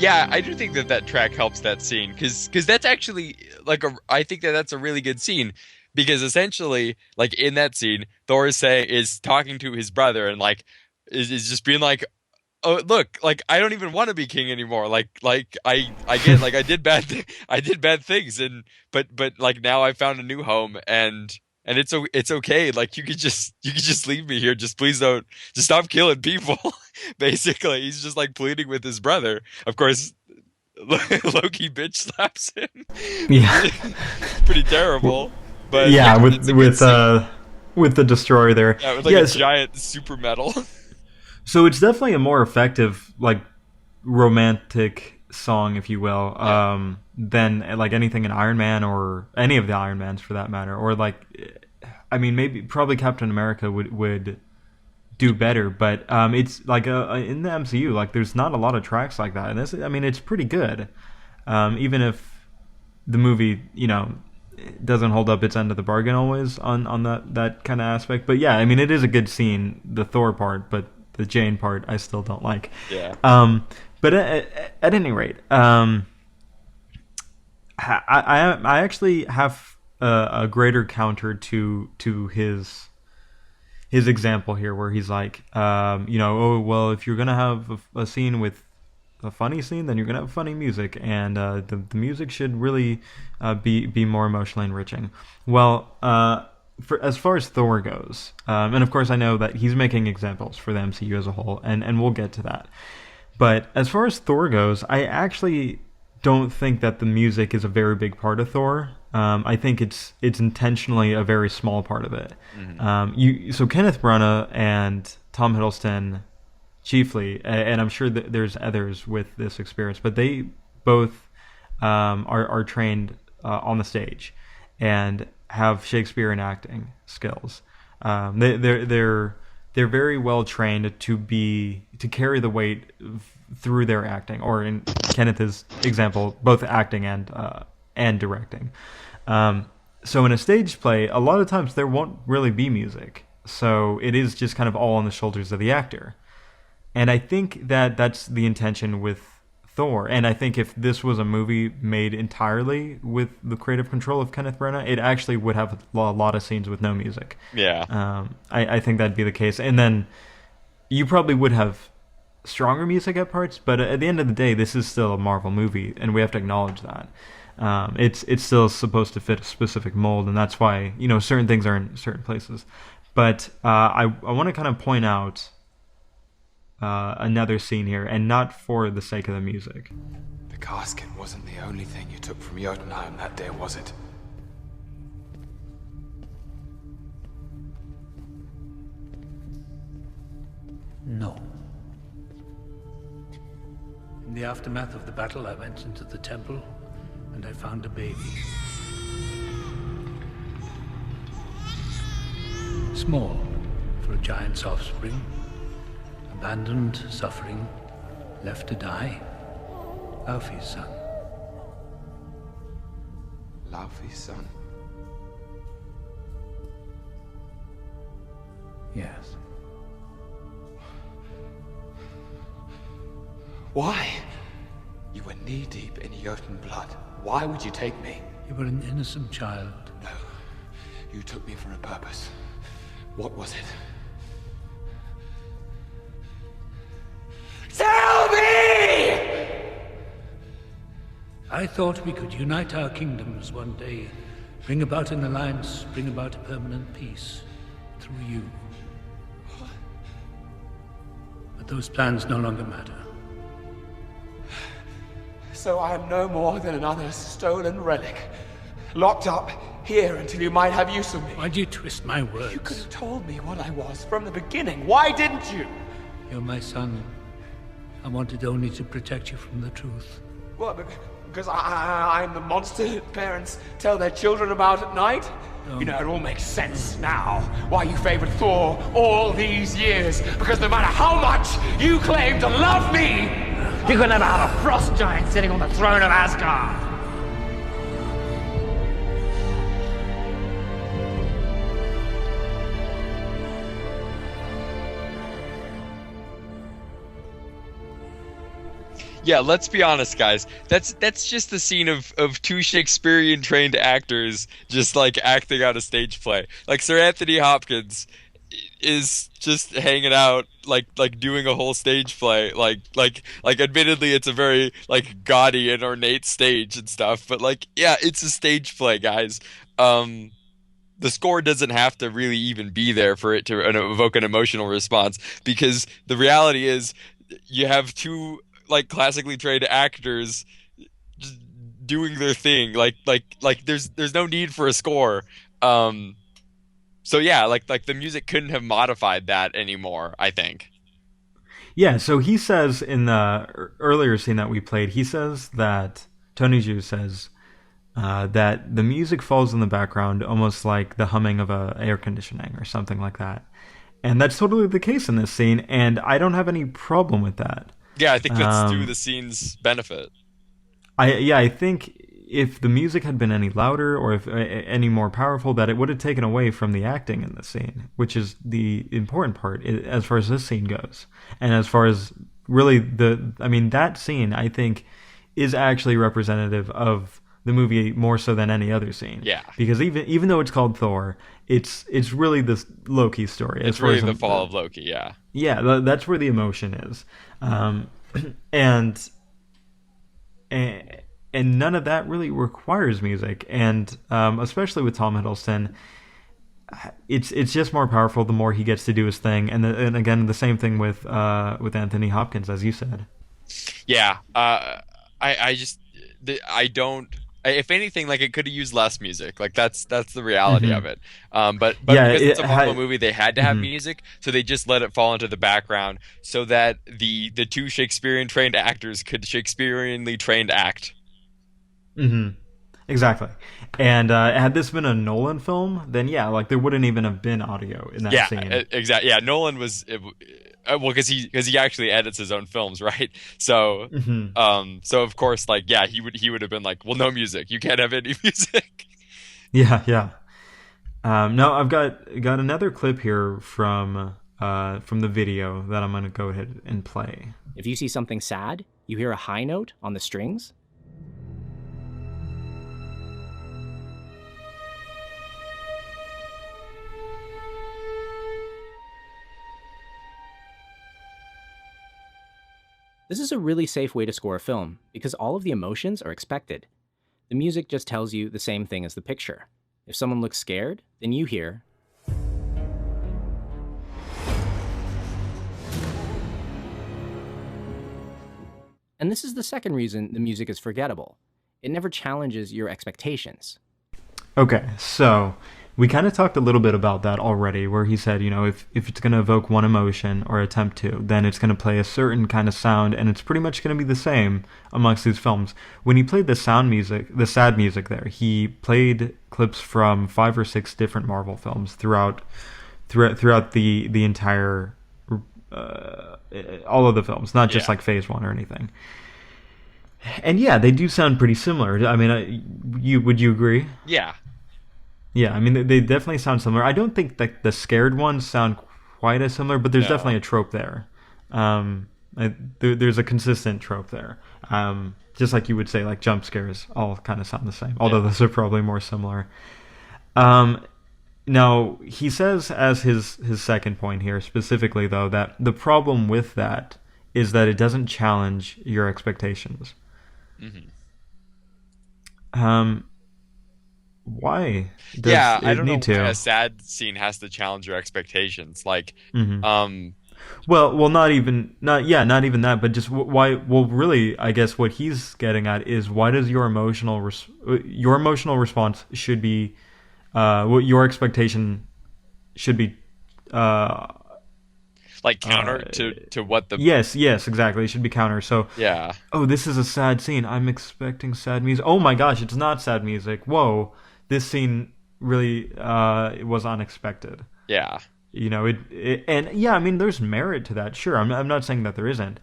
Yeah, I do think that track helps that scene because that's actually like I think that's a really good scene because essentially like in that scene Thor is talking to his brother and like is just being like, oh look, like I don't even want to be king anymore, like I get like I did bad things and but like now I found a new home and it's okay, like you could just leave me here, just please don't, just stop killing people. Basically he's just like pleading with his brother. Of course Loki bitch slaps him. Yeah. Pretty terrible. But yeah, it's a good scene. with the destroyer there. Yeah, with like yes. a giant super metal. So it's definitely a more effective, like, romantic song, if you will, than like anything in Iron Man or any of the Iron Mans for that matter. Or like, I mean, probably Captain America would do better, but it's like in the MCU, like there's not a lot of tracks like that, and this, I mean, it's pretty good, even if the movie, you know, doesn't hold up its end of the bargain always on that kind of aspect. But yeah, I mean, it is a good scene, the Thor part, but the Jane part I still don't like. Yeah. But at any rate, I actually have a greater counter to his example here, where he's like, you know, oh well, if you're gonna have a scene with a funny scene, then you're gonna have funny music, and the music should really be more emotionally enriching. Well, as far as Thor goes, and of course I know that he's making examples for the MCU as a whole, and we'll get to that. But as far as Thor goes, I actually don't think that the music is a very big part of Thor. I think it's intentionally a very small part of it. Mm-hmm. So Kenneth Branagh and Tom Hiddleston, chiefly, and I'm sure that there's others with this experience, but they both are trained on the stage and have Shakespearean acting skills. They're very well trained to carry the weight through their acting, or in Kenneth's example, both acting and directing. So in a stage play, a lot of times there won't really be music, so it is just kind of all on the shoulders of the actor. And I think that that's the intention with Thor. And I think if this was a movie made entirely with the creative control of Kenneth Branagh, it actually would have a lot of scenes with no music. Yeah. I think that'd be the case. And then you probably would have stronger music at parts, but at the end of the day, this is still a Marvel movie, and we have to acknowledge that. It's still supposed to fit a specific mold, and that's why, you know, certain things are in certain places. But I want to kind of point out another scene here, and not for the sake of the music. The casket wasn't the only thing you took from Jotunheim that day, was it? No. In the aftermath of the battle, I went into the temple, and I found a baby. Small for a giant's offspring. Abandoned, suffering, left to die. Laufey's son. Laufey's son? Yes. Why? You were knee-deep in Jotun blood. Why would you take me? You were an innocent child. No. You took me for a purpose. What was it? Tell me! I thought we could unite our kingdoms one day, bring about an alliance, bring about a permanent peace through you. But those plans no longer matter. So I am no more than another stolen relic, locked up here until you might have use of me. Why'd you twist my words? You could have told me what I was from the beginning. Why didn't you? You're my son. I wanted only to protect you from the truth. What, because I'm the monster parents tell their children about at night? No. You know, it all makes sense now. Why you favored Thor all these years. Because no matter how much you claim to love me, you could never have a frost giant sitting on the throne of Asgard. Yeah, let's be honest, guys. That's just the scene of two Shakespearean trained actors just like acting out a stage play. Like Sir Anthony Hopkins is just hanging out, like doing a whole stage play. Like admittedly, it's a very like gaudy and ornate stage and stuff. But like, yeah, it's a stage play, guys. The score doesn't have to really even be there for it to evoke an emotional response, because the reality is you have two like classically trained actors just doing their thing. Like there's no need for a score. So yeah, like the music couldn't have modified that anymore, I think. Yeah, so he says in the earlier scene that we played, he says that Tony Zhu says that the music falls in the background almost like the humming of a air conditioning or something like that. And that's totally the case in this scene, and I don't have any problem with that. Yeah, I think that's to the scene's benefit. I think if the music had been any louder or if any more powerful, that it would have taken away from the acting in the scene, which is the important part as far as this scene goes. And as far as really that scene, I think, is actually representative of the movie more so than any other scene. Yeah. Because even though it's called Thor, it's really this Loki story. It's really the fall of Loki, yeah. Yeah, that's where the emotion is. And none of that really requires music. And especially with Tom Hiddleston, it's just more powerful the more he gets to do his thing. And again, the same thing with Anthony Hopkins, as you said. Yeah, I don't. If anything, like it could have used less music. Like that's the reality of it. But yeah, because it's a Marvel movie, they had to have music, so they just let it fall into the background so that the two Shakespearean trained actors could Shakespeareanly trained act. Mm-hmm. Exactly. And had this been a Nolan film, then yeah, like there wouldn't even have been audio in that scene. Yeah, exactly. Yeah, Nolan was. Well, because he actually edits his own films, right? So, so of course, like, yeah, he would have been like, well, no music, you can't have any music. Yeah. No, I've got another clip here from the video that I'm gonna go ahead and play. If you see something sad, you hear a high note on the strings. This is a really safe way to score a film, because all of the emotions are expected. The music just tells you the same thing as the picture. If someone looks scared, then you hear... And this is the second reason the music is forgettable. It never challenges your expectations. Okay, so we kind of talked a little bit about that already, where he said, if it's going to evoke one emotion or attempt to, then it's going to play a certain kind of sound, and it's pretty much going to be the same amongst these films. When he played the sad music there, he played clips from 5 or 6 different Marvel films throughout the entire all of the films, not just like Phase 1 or anything. And yeah, they do sound pretty similar. I mean, would you agree? Yeah. Yeah, I mean, they definitely sound similar. I don't think that the scared ones sound quite as similar, but there's definitely a trope there. There's a consistent trope there. Just like you would say, like jump scares all kind of sound the same, although those are probably more similar. Now, he says as his second point here, specifically, though, that the problem with that is that it doesn't challenge your expectations. Why does I don't need know to? why a sad scene has to challenge your expectations. Like, well, not even that, but just why? Well, really, I guess what he's getting at is why does your emotional response should be, what your expectation should be, like counter to what the yes, exactly. It should be counter. So yeah. Oh, this is a sad scene. I'm expecting sad music. Oh my gosh, it's not sad music. Whoa, this scene really it was unexpected. Yeah. And yeah, I mean, there's merit to that. Sure, I'm not saying that there isn't.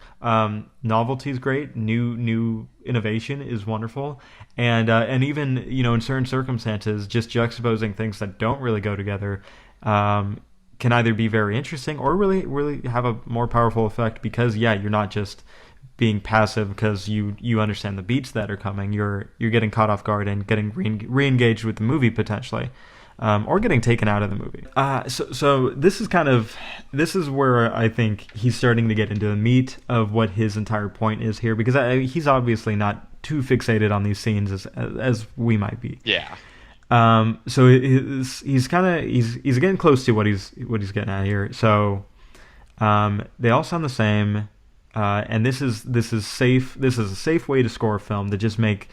Novelty is great. New innovation is wonderful, and even in certain circumstances, just juxtaposing things that don't really go together can either be very interesting or really have a more powerful effect because you're not just being passive because you understand the beats that are coming. You're getting caught off guard and getting re-engaged with the movie potentially, or getting taken out of the movie. So this is where I think he's starting to get into the meat of what his entire point is here, because he's obviously not too fixated on these scenes as we might be. Yeah. So he's getting close to what he's getting at here. So they all sound the same. And this is safe. This is a safe way to score a film, to just make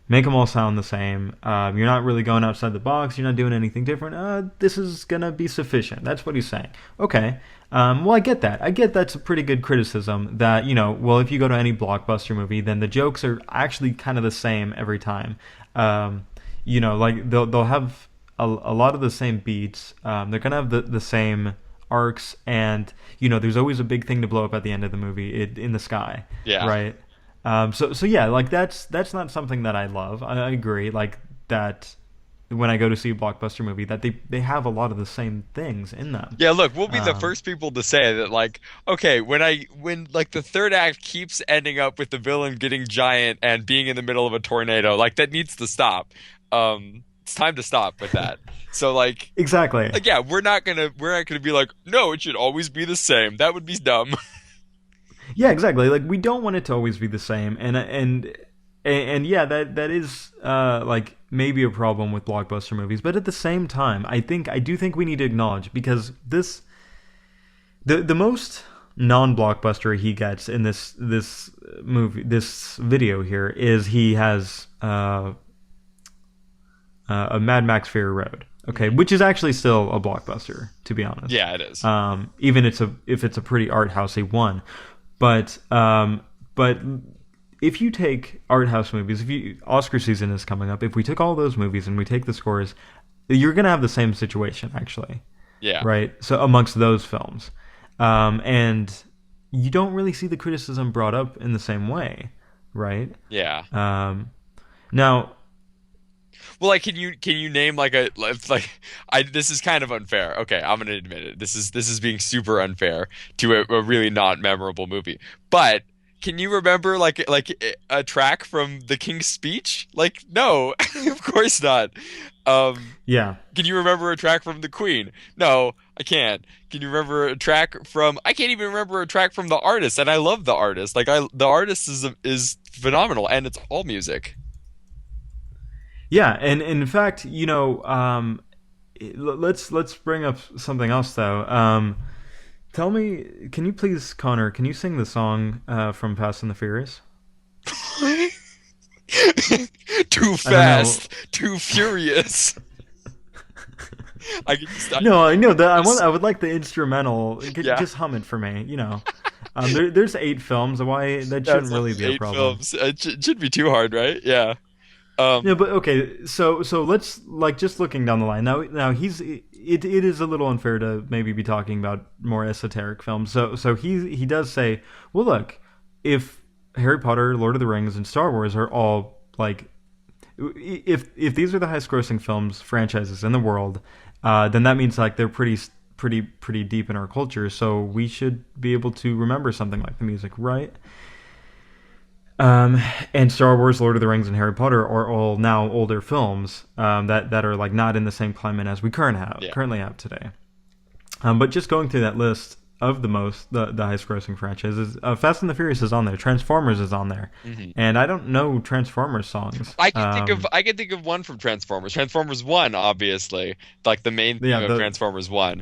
them all sound the same. You're not really going outside the box. You're not doing anything different. This is gonna be sufficient. That's what he's saying. Okay. Well, I get that. That's a pretty good criticism. That, well, if you go to any blockbuster movie, then the jokes are actually kind of the same every time. Like they'll have a lot of the same beats. They're gonna have the same arcs, and there's always a big thing to blow up at the end of the movie in the sky. Yeah. Right. So yeah, like that's not something that I love. I agree, like that when I go to see a blockbuster movie, that they have a lot of the same things in them. Yeah, look, we'll be the first people to say that, like, okay, when like the third act keeps ending up with the villain getting giant and being in the middle of a tornado, like that needs to stop. It's time to stop with that. So like exactly. Like yeah, we're not gonna be like, no, it should always be the same. That would be dumb. Yeah, exactly. Like we don't want it to always be the same, and yeah, that is like maybe a problem with blockbuster movies. But at the same time, I do think we need to acknowledge, because the most non-blockbuster he gets in this movie, this video here, is he has a Mad Max Fury Road. Okay, which is actually still a blockbuster, to be honest. Yeah, it is. Even if it's a pretty art housey one, but if you take art house movies, Oscar season is coming up. If we took all those movies and we take the scores, you're gonna have the same situation actually. Yeah. Right. So amongst those films, and you don't really see the criticism brought up in the same way, right? Yeah. Now. Well, like, can you name this is kind of unfair. Okay, I'm gonna admit it. This is being super unfair to a really not memorable movie. But can you remember like a track from The King's Speech? Like, no, of course not. Yeah. Can you remember a track from The Queen? No, I can't. Can you remember a track from? I can't even remember a track from The Artist, and I love The Artist. Like, The Artist is phenomenal, and it's all music. Yeah, and in fact, let's bring up something else though. Tell me, can you please, Connor, can you sing the song from Fast and the Furious? Too fast, too furious. No, I know that. I would like the instrumental. Just hum it for me. There's 8 films. Why that shouldn't really be a problem. 8 films. It shouldn't be too hard, right? Yeah. Yeah, but okay. So let's, like, just looking down the line now. It is a little unfair to maybe be talking about more esoteric films. So he does say, well, look, if Harry Potter, Lord of the Rings, and Star Wars are all like, if these are the highest grossing franchises in the world, then that means like they're pretty deep in our culture. So we should be able to remember something like the music, right? And Star Wars, Lord of the Rings, and Harry Potter are all now older films that are like not in the same climate as we currently have today. But just going through that list of the highest grossing franchises, Fast and the Furious is on there, Transformers is on there, and I don't know Transformers songs. I can think of one from Transformers 1, obviously, like the main theme of Transformers 1.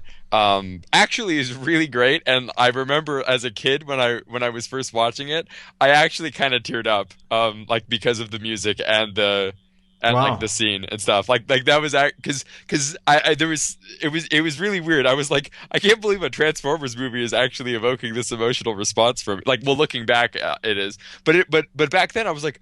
Actually is really great, and I remember as a kid when I was first watching it, I actually kind of teared up, like because of the music and like the scene and stuff, like that was because it was really weird. I was like, I can't believe a Transformers movie is actually evoking this emotional response from, like, well, looking back, it is, but back then I was like,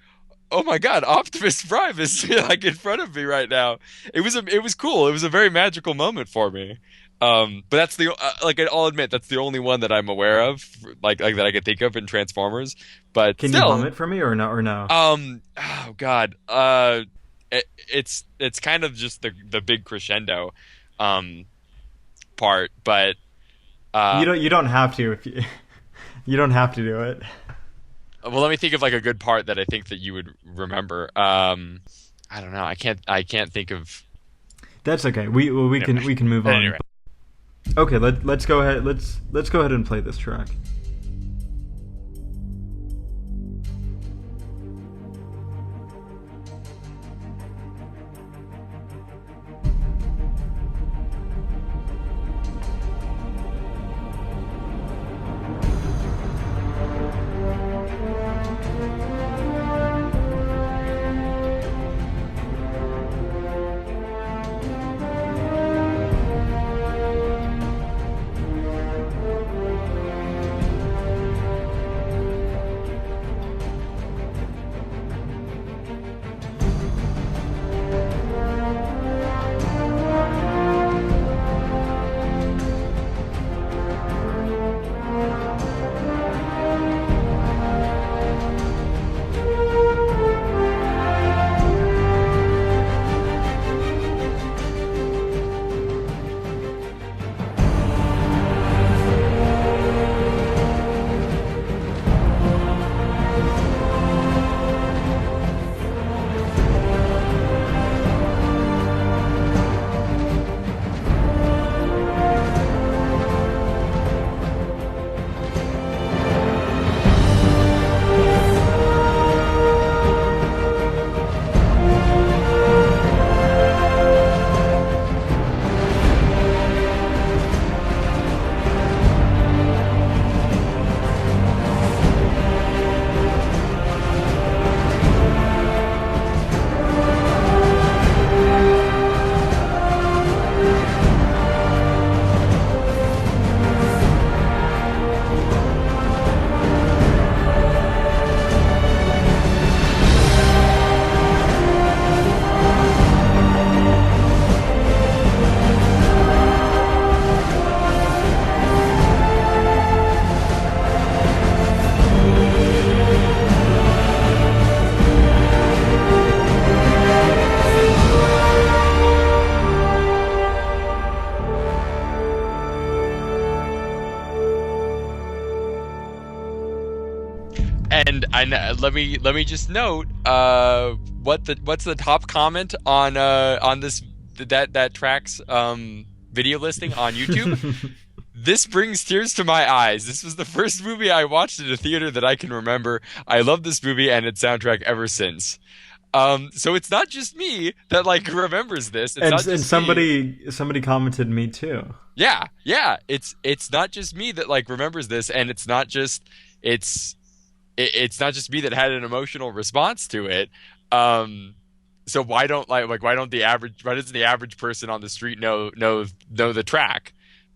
oh my god, Optimus Prime is like in front of me right now. It was cool. It was a very magical moment for me. But that's I'll admit that's the only one that I'm aware of, like that I could think of in Transformers. But can you hum it for me or no? Oh god. It's kind of just the big crescendo part, but you don't have to if you don't have to do it. Well, let me think of like a good part that I think that you would remember. I don't know. I can't think of. That's okay. We can move on. Anyway. Okay, let's go ahead. Let's go ahead and play this track. And let me just note what's the top comment on that track's video listing on YouTube. This brings tears to my eyes. This was the first movie I watched in a theater that I can remember. I love this movie and its soundtrack ever since. So it's not just me that like remembers this. It's somebody commented me too. Yeah. It's not just me that like remembers this, and it's not just me that had an emotional response to it. So why doesn't the average person on the street know the track?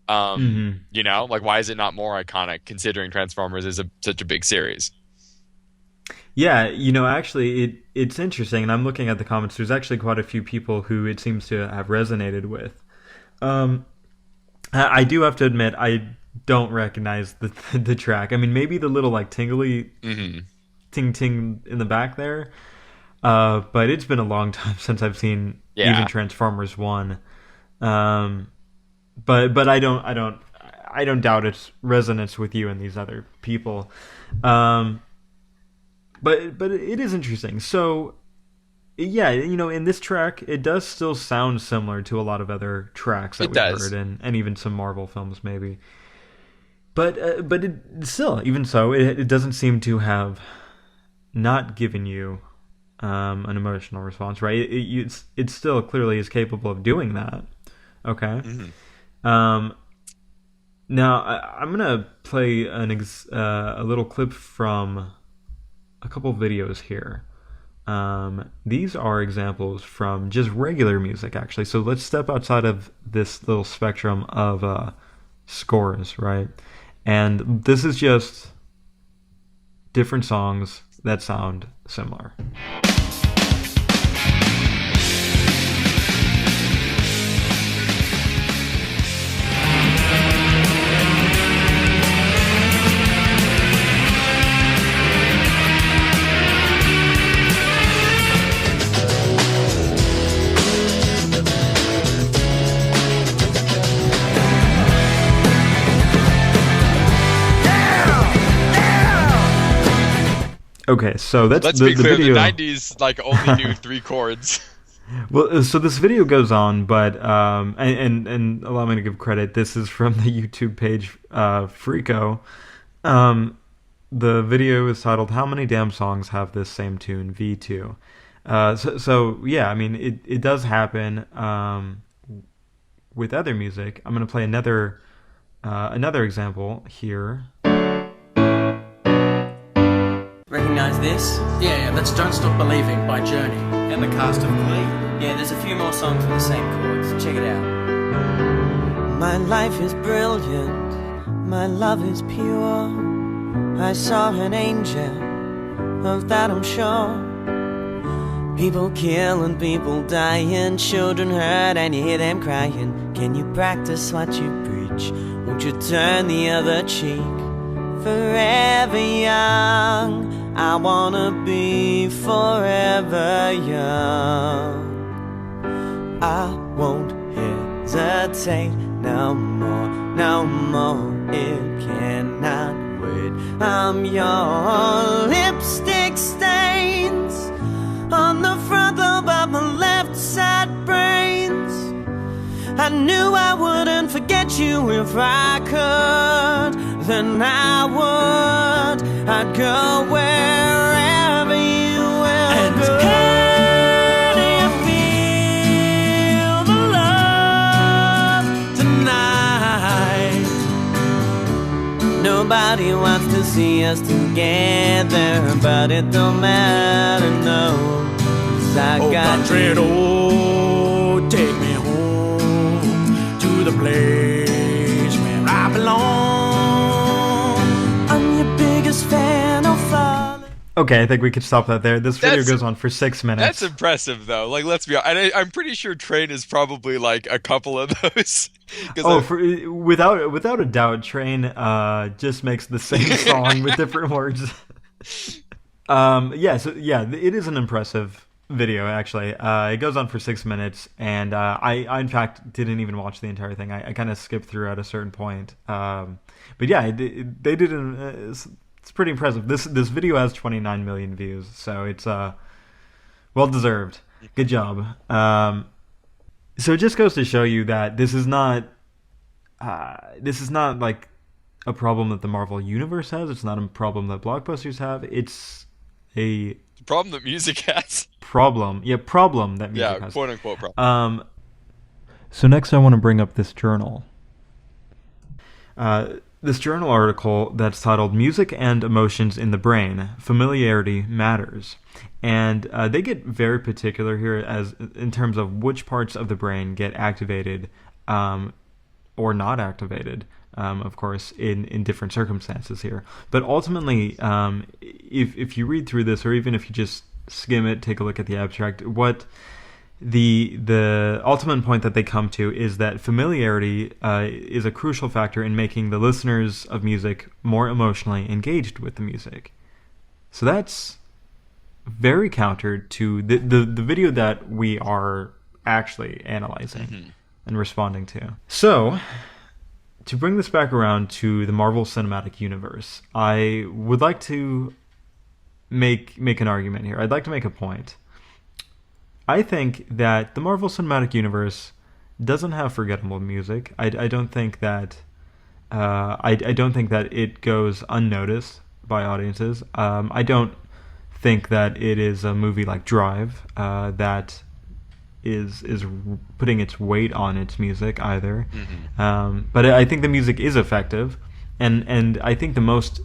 You know, like why is it not more iconic considering Transformers is such a big series? Yeah, you know, actually, it's interesting, and I'm looking at the comments. There's actually quite a few people who it seems to have resonated with. I do have to admit, I don't recognize the track. I mean, maybe the little like tingly ting ting in the back there, but it's been a long time since I've seen even Transformers 1. But I don't doubt its resonance with you and these other people. But it is interesting. So, yeah, you know, in this track, it does still sound similar to a lot of other tracks that we've heard, and even some Marvel films, maybe. But it still, even so, it doesn't seem to have not given you an emotional response, right? It still clearly is capable of doing that. Okay. Now I'm gonna play a little clip from a couple videos here. These are examples from just regular music, actually. So let's step outside of this little spectrum of scores, right? And this is just different songs that sound similar. Okay, so that's Let's the be clear. video. The '90s like only knew 3 chords. Well, so this video goes on, but and allow me to give credit. This is from the YouTube page Freako. The video is titled "How Many Damn Songs Have This Same Tune?" V2. So yeah, I mean it does happen with other music. I'm gonna play another example here. Recognize this? Yeah, that's Don't Stop Believing by Journey. And the cast of Glee. Yeah, there's a few more songs with the same chords. Check it out. My life is brilliant. My love is pure. I saw an angel. Of that I'm sure. People kill and people dying. Children hurt and you hear them crying. Can you practice what you preach? Won't you turn the other cheek? Forever young, I wanna be forever young. I won't hesitate no more, no more. It cannot wait. I'm your lipstick stains on the front lobe of my left side brains. I knew I wouldn't forget you if I could. Then I would. I'd go wherever you will and go. Can you feel the love tonight? Nobody wants to see us together, but it don't matter, no. 'Cause I got country road, take me home to the place where I belong. Okay, I think we could stop that there. This video goes on for 6 minutes. That's impressive, though. Like, let's be honest. I'm pretty sure Train is probably like a couple of those. Without a doubt, Train just makes the same song with different words. It is an impressive video, actually. It goes on for 6 minutes, and I in fact didn't even watch the entire thing. I kind of skipped through at a certain point. But yeah, they did it's pretty impressive. This video has 29 million views, so it's well deserved. Good job. So it just goes to show you that this is not like a problem that the Marvel Universe has. It's not a problem that blockbusters have. It's a problem that music has. Problem that music has. Yeah, quote unquote problem. So next, I want to bring up this journal. This journal article that's titled "Music and Emotions in the Brain: Familiarity Matters," and they get very particular here as in terms of which parts of the brain get activated or not activated. Of course, in different circumstances here. But ultimately, if you read through this, or even if you just skim it, take a look at the abstract, what the ultimate point that they come to is that familiarity is a crucial factor in making the listeners of music more emotionally engaged with the music. So that's very counter to the video that we are actually analyzing and responding to. So, to bring this back around to the Marvel Cinematic Universe, I would like to make an argument here. I'd like to make a point. I think that the Marvel Cinematic Universe doesn't have forgettable music. I don't think that I don't think that it goes unnoticed by audiences. I don't think that it is a movie like Drive that is putting its weight on its music either. But I think the music is effective, and I think the most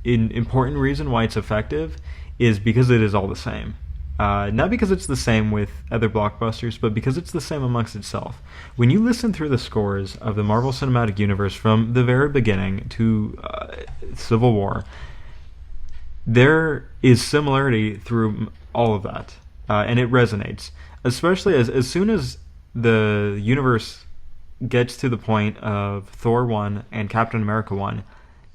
important reason why it's effective is because it is all the same. Not because it's the same with other blockbusters, but because it's the same amongst itself. When you listen through the scores of the Marvel Cinematic Universe from the very beginning to Civil War, there is similarity through all of that, and it resonates. Especially as soon as the universe gets to the point of Thor 1 and Captain America 1,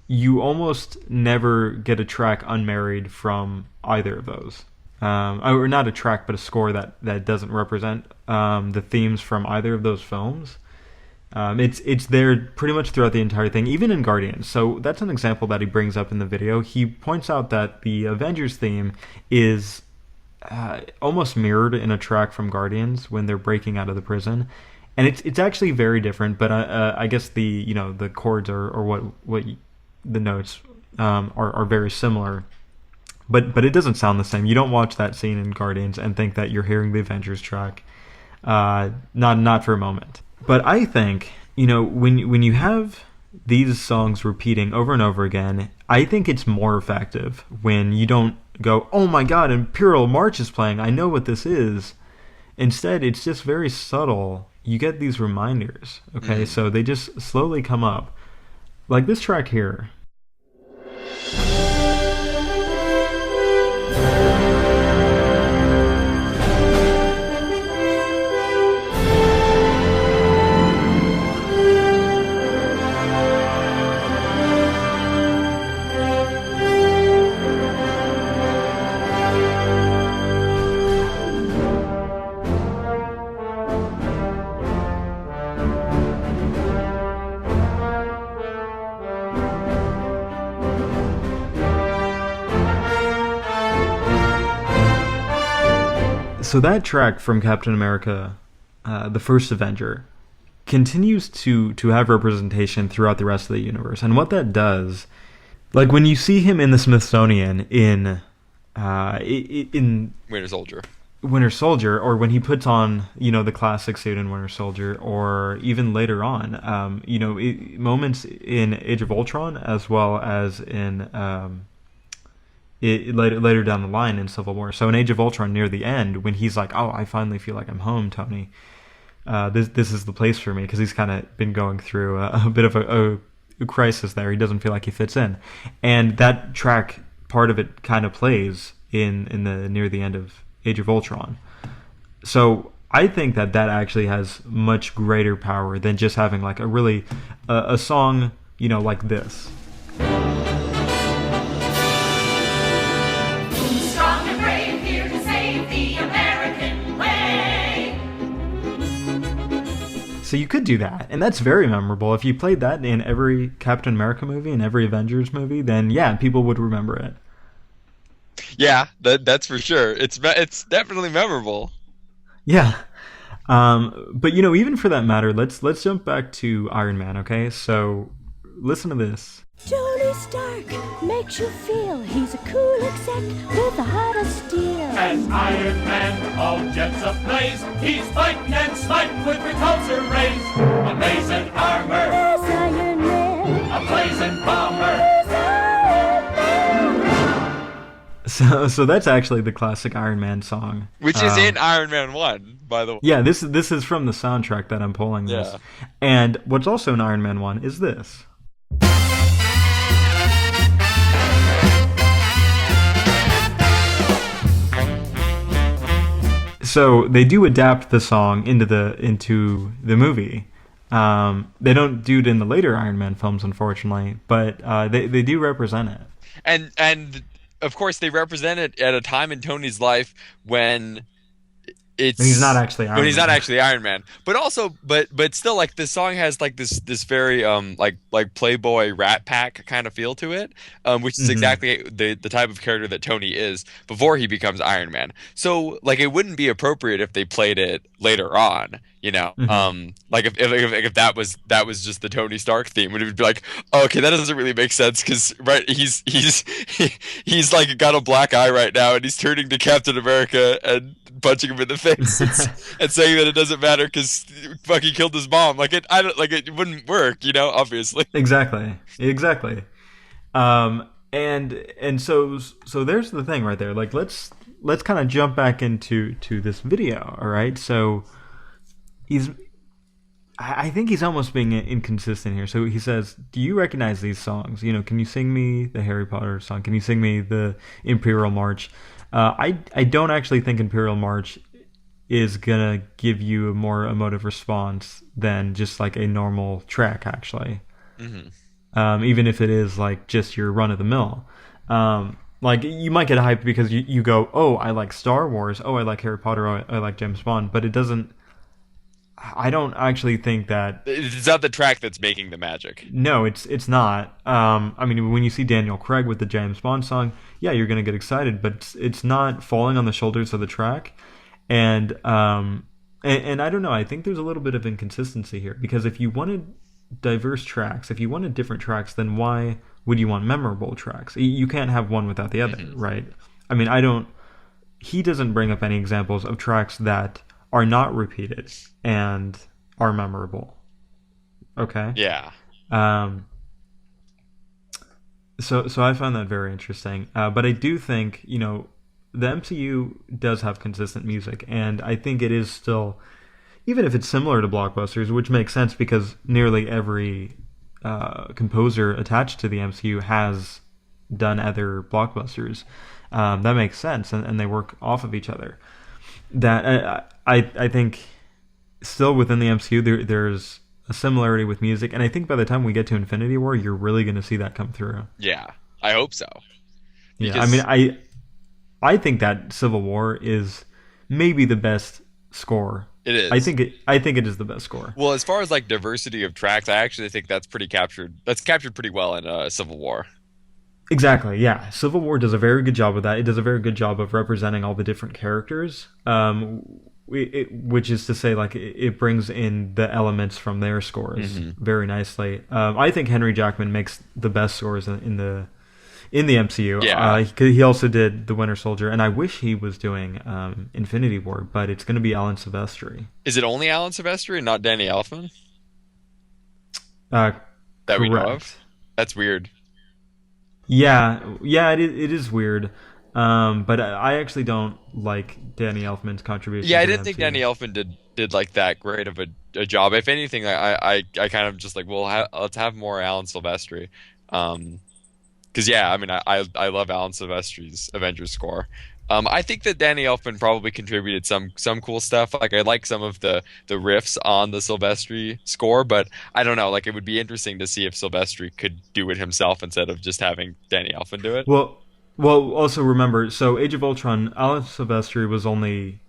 you almost never get a track unmarried from either of those. Or not a track, but a score that doesn't represent the themes from either of those films. It's there pretty much throughout the entire thing, even in Guardians. So that's an example that he brings up in the video. He points out that the Avengers theme is almost mirrored in a track from Guardians when they're breaking out of the prison, and it's actually very different. But I guess the chords or what the notes are very similar. But it doesn't sound the same. You don't watch that scene in Guardians and think that you're hearing the Avengers track. Not for a moment. But I think, when you have these songs repeating over and over again, I think it's more effective when you don't go, oh my god, Imperial March is playing, I know what this is. Instead, it's just very subtle. You get these reminders, okay? So they just slowly come up. Like this track here. So that track from Captain America, the first Avenger, continues to have representation throughout the rest of the universe. And what that does, like when you see him in the Smithsonian in Winter Soldier, or when he puts on, the classic suit in Winter Soldier, or even later on, moments in Age of Ultron, as well as in later down the line in Civil War. So in Age of Ultron, near the end, when he's like, "Oh, I finally feel like I'm home, Tony. This is the place for me," because he's kind of been going through a bit of a crisis there. He doesn't feel like he fits in, and that track, part of it, kind of plays in the near the end of Age of Ultron. So I think that actually has much greater power than just having like a song, like this. So you could do that, and that's very memorable. If you played that in every Captain America movie and every Avengers movie, then yeah, people would remember it. Yeah, that's for sure. It's definitely memorable. Yeah, but even for that matter, let's jump back to Iron Man. Okay, so listen to this. Tony Stark makes you feel he's a cool exec with a heart of steel. As Iron Man, all jets ablaze, he's fighting and smiting with repulsor rays. Amazing armor, There's Iron Man, a blazing bomber. There's Iron Man. So that's actually the classic Iron Man song, which is in Iron Man 1, by the way. Yeah, this is from the soundtrack that I'm pulling this. Yeah. And what's also in Iron Man 1 is this. So they do adapt the song into the movie. They don't do it in the later Iron Man films, unfortunately, but they do represent it. And of course they represent it at a time in Tony's life when he's not actually Iron Man. But also, but still, like the song has like this very like Playboy Rat Pack kind of feel to it, which is exactly the type of character that Tony is before he becomes Iron Man. So like it wouldn't be appropriate if they played it later on, like if that was just the Tony Stark theme, it would be like, oh, okay, that doesn't really make sense because right he's like got a black eye right now and he's turning to Captain America and punching him in the face and saying that it doesn't matter because fuck, he killed his mom. Like it wouldn't work, obviously. Exactly. And so there's the thing right there. Like let's kind of jump back into this video. All right. So I think he's almost being inconsistent here. So he says, "Do you recognize these songs? Can you sing me the Harry Potter song? Can you sing me the Imperial March?" I don't actually think Imperial March is gonna give you a more emotive response than just like a normal track, actually. Even if it is like just your run of the mill. Like you might get hyped because you go, oh, I like Star Wars, oh, I like Harry Potter, oh, I like James Bond, but it doesn't. I don't actually think that it's not the track that's making the magic. No, it's not. I mean, when you see Daniel Craig with the James Bond song, yeah, you're gonna get excited, but it's not falling on the shoulders of the track, and I don't know. I think there's a little bit of inconsistency here, because if you wanted diverse tracks, if you wanted different tracks, then why would you want memorable tracks? You can't have one without the other, right? I mean, he doesn't bring up any examples of tracks that are not repeated and are memorable. Okay? Yeah. So I found that very interesting. But I do think, the MCU does have consistent music, and I think it is still, even if it's similar to blockbusters, which makes sense because nearly every composer attached to the MCU has done other blockbusters. That makes sense, and they work off of each other. That I think still within the MCU there's a similarity with music, and I think by the time we get to Infinity War, you're really going to see that come through. Yeah, I hope so. Yeah, I mean, I think that Civil War is maybe the best score. It is. I think it is the best score. Well, as far as like diversity of tracks, I actually think that's captured pretty well in Civil War. Exactly, yeah. Civil War does a very good job of that. It does a very good job of representing all the different characters, which is to say, like, it brings in the elements from their scores very nicely. I think Henry Jackman makes the best scores in the MCU. Yeah. He also did The Winter Soldier, and I wish he was doing Infinity War, but it's going to be Alan Silvestri. Is it only Alan Silvestri and not Danny Elfman? That we know of? That's weird. Yeah, it is weird. But I actually don't like Danny Elfman's contribution. Yeah, I didn't think Danny Elfman did like that great of a job. If anything, I kind of just like, well, let's have more Alan Silvestri. Because yeah, I mean, I love Alan Silvestri's Avengers score. I think that Danny Elfman probably contributed some cool stuff. Like I like some of the riffs on the Silvestri score, but I don't know. Like it would be interesting to see if Silvestri could do it himself instead of just having Danny Elfman do it. Well, also remember, so Age of Ultron, Alan Silvestri was only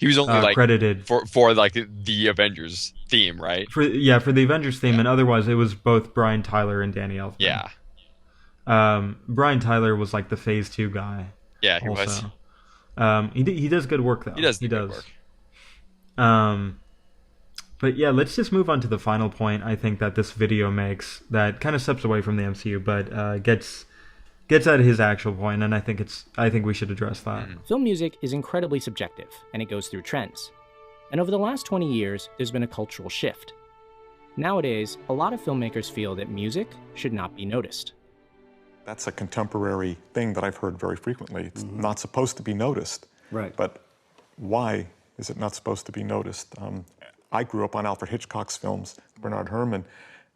like credited for like the Avengers theme, right? For the Avengers theme, and otherwise it was both Brian Tyler and Danny Elfman. Yeah. Brian Tyler was like the Phase 2 guy. Yeah, he was. He does good work though. He does good work. But yeah, let's just move on to the final point I think that this video makes that kind of steps away from the MCU, but gets at his actual point, and I think we should address that. Film music is incredibly subjective, and it goes through trends. And over the last 20 years, there's been a cultural shift. Nowadays, a lot of filmmakers feel that music should not be noticed. That's a contemporary thing that I've heard very frequently. It's not supposed to be noticed. Right. But why is it not supposed to be noticed? I grew up on Alfred Hitchcock's films, Bernard Herrmann,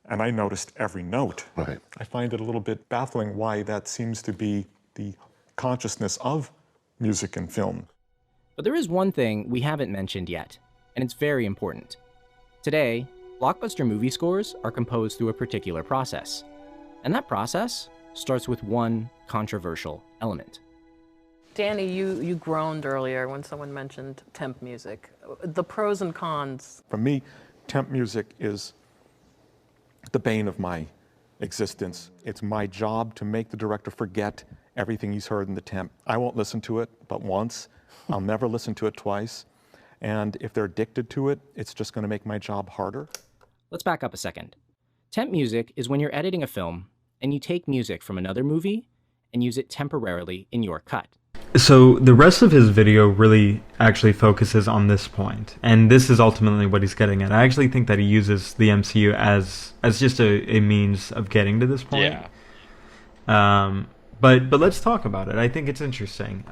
and I noticed every note. Right. I find it a little bit baffling why that seems to be the consciousness of music and film. But there is one thing we haven't mentioned yet, and it's very important. Today, blockbuster movie scores are composed through a particular process, and that process starts with one controversial element. Danny, you groaned earlier when someone mentioned temp music. The pros and cons. For me, temp music is the bane of my existence. It's my job to make the director forget everything he's heard in the temp. I won't listen to it but once. I'll never listen to it twice. And if they're addicted to it, it's just going to make my job harder. Let's back up a second. Temp music is when you're editing a film and you take music from another movie and use it temporarily in your cut. So the rest of his video really actually focuses on this point, and this is ultimately what he's getting at. I actually think that he uses the MCU as just a means of getting to this point. Yeah. But let's talk about it. I think it's interesting.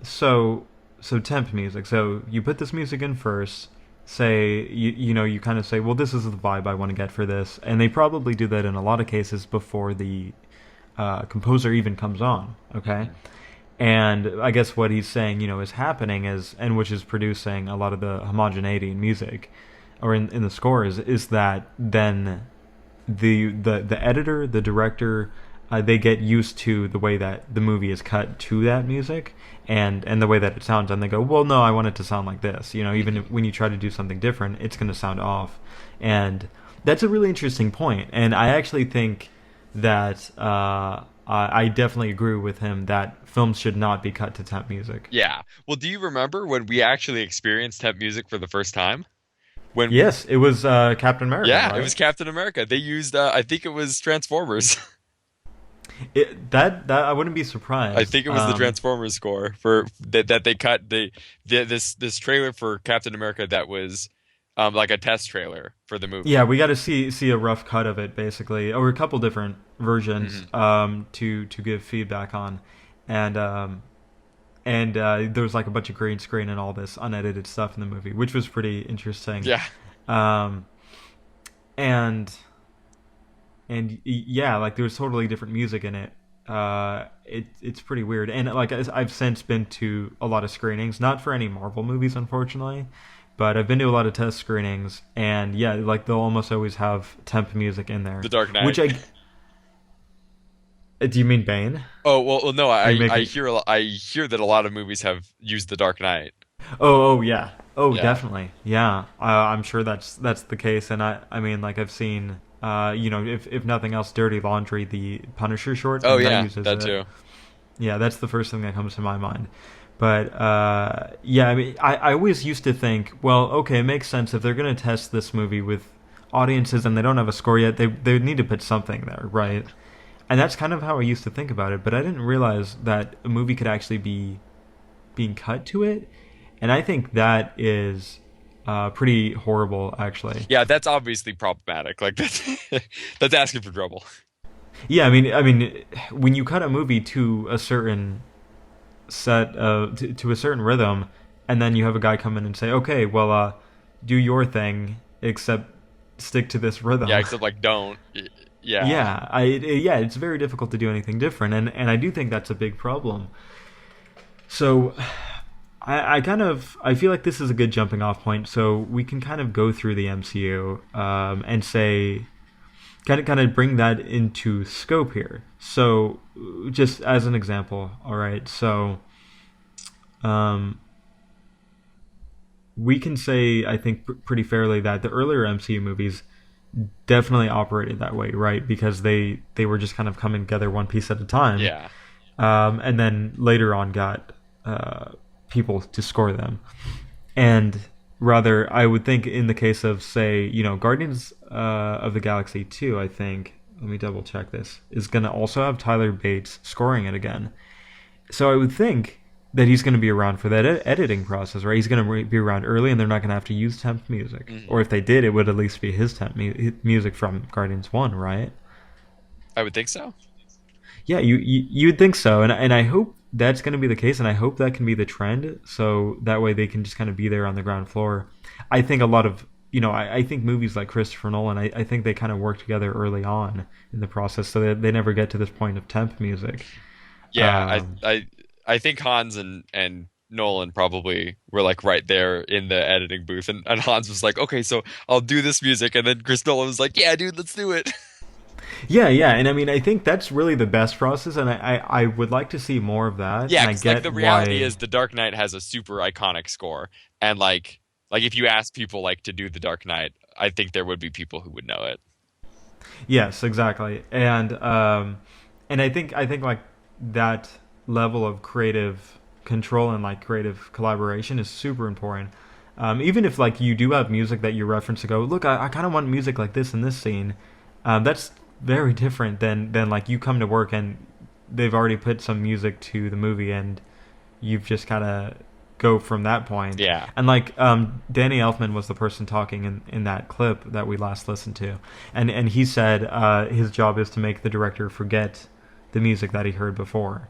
So temp music. So you put this music in first. Say you kind of say, well, this is the vibe I want to get for this, and they probably do that in a lot of cases before the composer even comes on. Okay. And I guess what he's saying, is happening and which is producing a lot of the homogeneity in music, or in the scores, is that then the editor, the director, they get used to the way that the movie is cut to that music and the way that it sounds, and they go, well, no, I want it to sound like this. You know, even when you try to do something different, it's going to sound off. And that's a really interesting point. And I actually think that I definitely agree with him that films should not be cut to temp music. Yeah. Well, do you remember when we actually experienced temp music for the first time? Yes, it was Captain America. Yeah, right? It was Captain America. They used, I think it was Transformers. That I wouldn't be surprised. I think it was the Transformers score for that they cut this trailer for Captain America that was like a test trailer for the movie. Yeah, we got to see a rough cut of it basically, or a couple different versions to give feedback on, and there was like a bunch of green screen and all this unedited stuff in the movie, which was pretty interesting. Yeah. And yeah, like there was totally different music in it. It's pretty weird. And like I've since been to a lot of screenings, not for any Marvel movies, unfortunately, but I've been to a lot of test screenings, and yeah, like they'll almost always have temp music in there. The Dark Knight. Which do you mean Bane? Oh well, no. I hear that a lot of movies have used The Dark Knight. Oh yeah. Oh Yeah. definitely. Yeah. I'm sure that's the case, and I mean like I've seen. If nothing else, Dirty Laundry, the Punisher short. Oh, and yeah, uses that it. too. Yeah, that's the first thing that comes to my mind. But yeah, I mean, I always used to think, well, okay, it makes sense if they're going to test this movie with audiences and they don't have a score yet, they need to put something there, right? And that's kind of how I used to think about it, but I didn't realize that a movie could actually be being cut to it, and I think that is pretty horrible, actually. Yeah, that's obviously problematic. Like that's asking for trouble. Yeah, I mean, when you cut a movie to a certain set to a certain rhythm, and then you have a guy come in and say, "Okay, well, do your thing, except stick to this rhythm." Yeah, except like don't. Yeah. Yeah, it's very difficult to do anything different, and I do think that's a big problem. So, I feel like this is a good jumping off point, so we can kind of go through the MCU and say, kind of bring that into scope here. So, just as an example, all right. So, we can say, I think, pretty fairly that the earlier MCU movies definitely operated that way, right? Because they were just kind of coming together one piece at a time. Yeah. And then later on got people to score them. And rather, I would think in the case of, say, Guardians of the Galaxy 2, I think, let me double check this, is going to also have Tyler Bates scoring it again. So I would think that he's going to be around for that editing process, right? He's going to be around early, and they're not going to have to use temp music. Mm-hmm. Or if they did, it would at least be his temp music from Guardians 1, right? I would think so. Yeah, you'd think so, and I hope that's going to be the case, and I hope that can be the trend, so that way they can just kind of be there on the ground floor. I think a lot of, I think movies like Christopher Nolan, I think they kind of work together early on in the process, so that they never get to this point of temp music. Yeah, I think Hans and Nolan probably were like right there in the editing booth, and Hans was like, okay, so I'll do this music, and then Chris Nolan was like, yeah, dude, let's do it. Yeah, and I mean, I think that's really the best process, and I would like to see more of that. Yeah, and I because get like the reality is The Dark Knight has a super iconic score, and like if you ask people like to do The Dark Knight, I think there would be people who would know it. Yes, exactly, and I think like that level of creative control and like creative collaboration is super important. Even if like you do have music that you reference to go, look, I kind of want music like this in this scene. That's very different than like you come to work and they've already put some music to the movie and you've just kind of go from that point. Yeah. And like Danny Elfman was the person talking in that clip that we last listened to, and he said his job is to make the director forget the music that he heard before,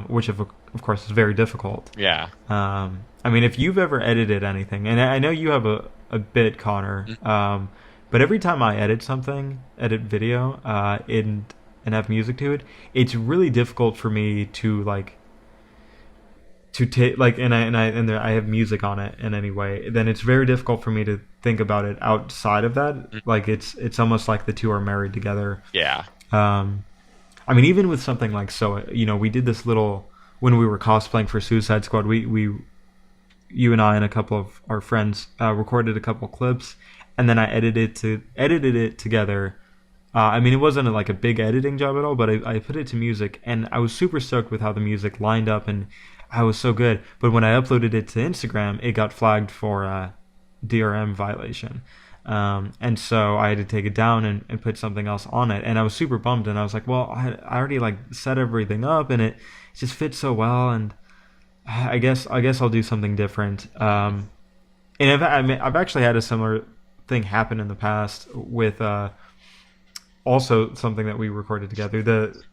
which of course is very difficult. Yeah. I mean, if you've ever edited anything, and I know you have a bit, Connor, but every time I edit video, and have music to it, it's really difficult for me to take and I have music on it in any way. Then it's very difficult for me to think about it outside of that. Like it's almost like the two are married together. Yeah. I mean, even with something like we did this little when we were cosplaying for Suicide Squad. You and I and a couple of our friends recorded a couple clips, and then I edited it together. I mean, it wasn't a big editing job at all, but I put it to music, and I was super stoked with how the music lined up, and I was so good. But when I uploaded it to Instagram, it got flagged for DRM violation. And so I had to take it down and put something else on it, and I was super bummed. And I was like, well, I already set everything up, and it just fits so well, and I guess I'll do something different. And I've actually had a similar thing happen in the past with also something that we recorded together, the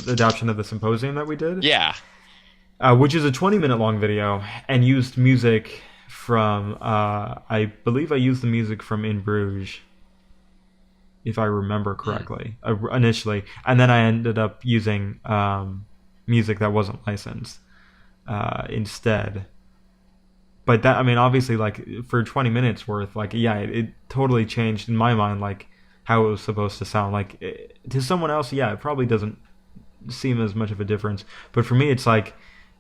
adaptation of the Symposium that we did. Yeah. Which is a 20-minute long video and used music from I believe I used the music from In Bruges, if I remember correctly, initially, and then I ended up using music that wasn't licensed instead. But that, I mean, obviously, for 20 minutes worth, it totally changed in my mind, how it was supposed to sound. To someone else, it probably doesn't seem as much of a difference, but for me, it's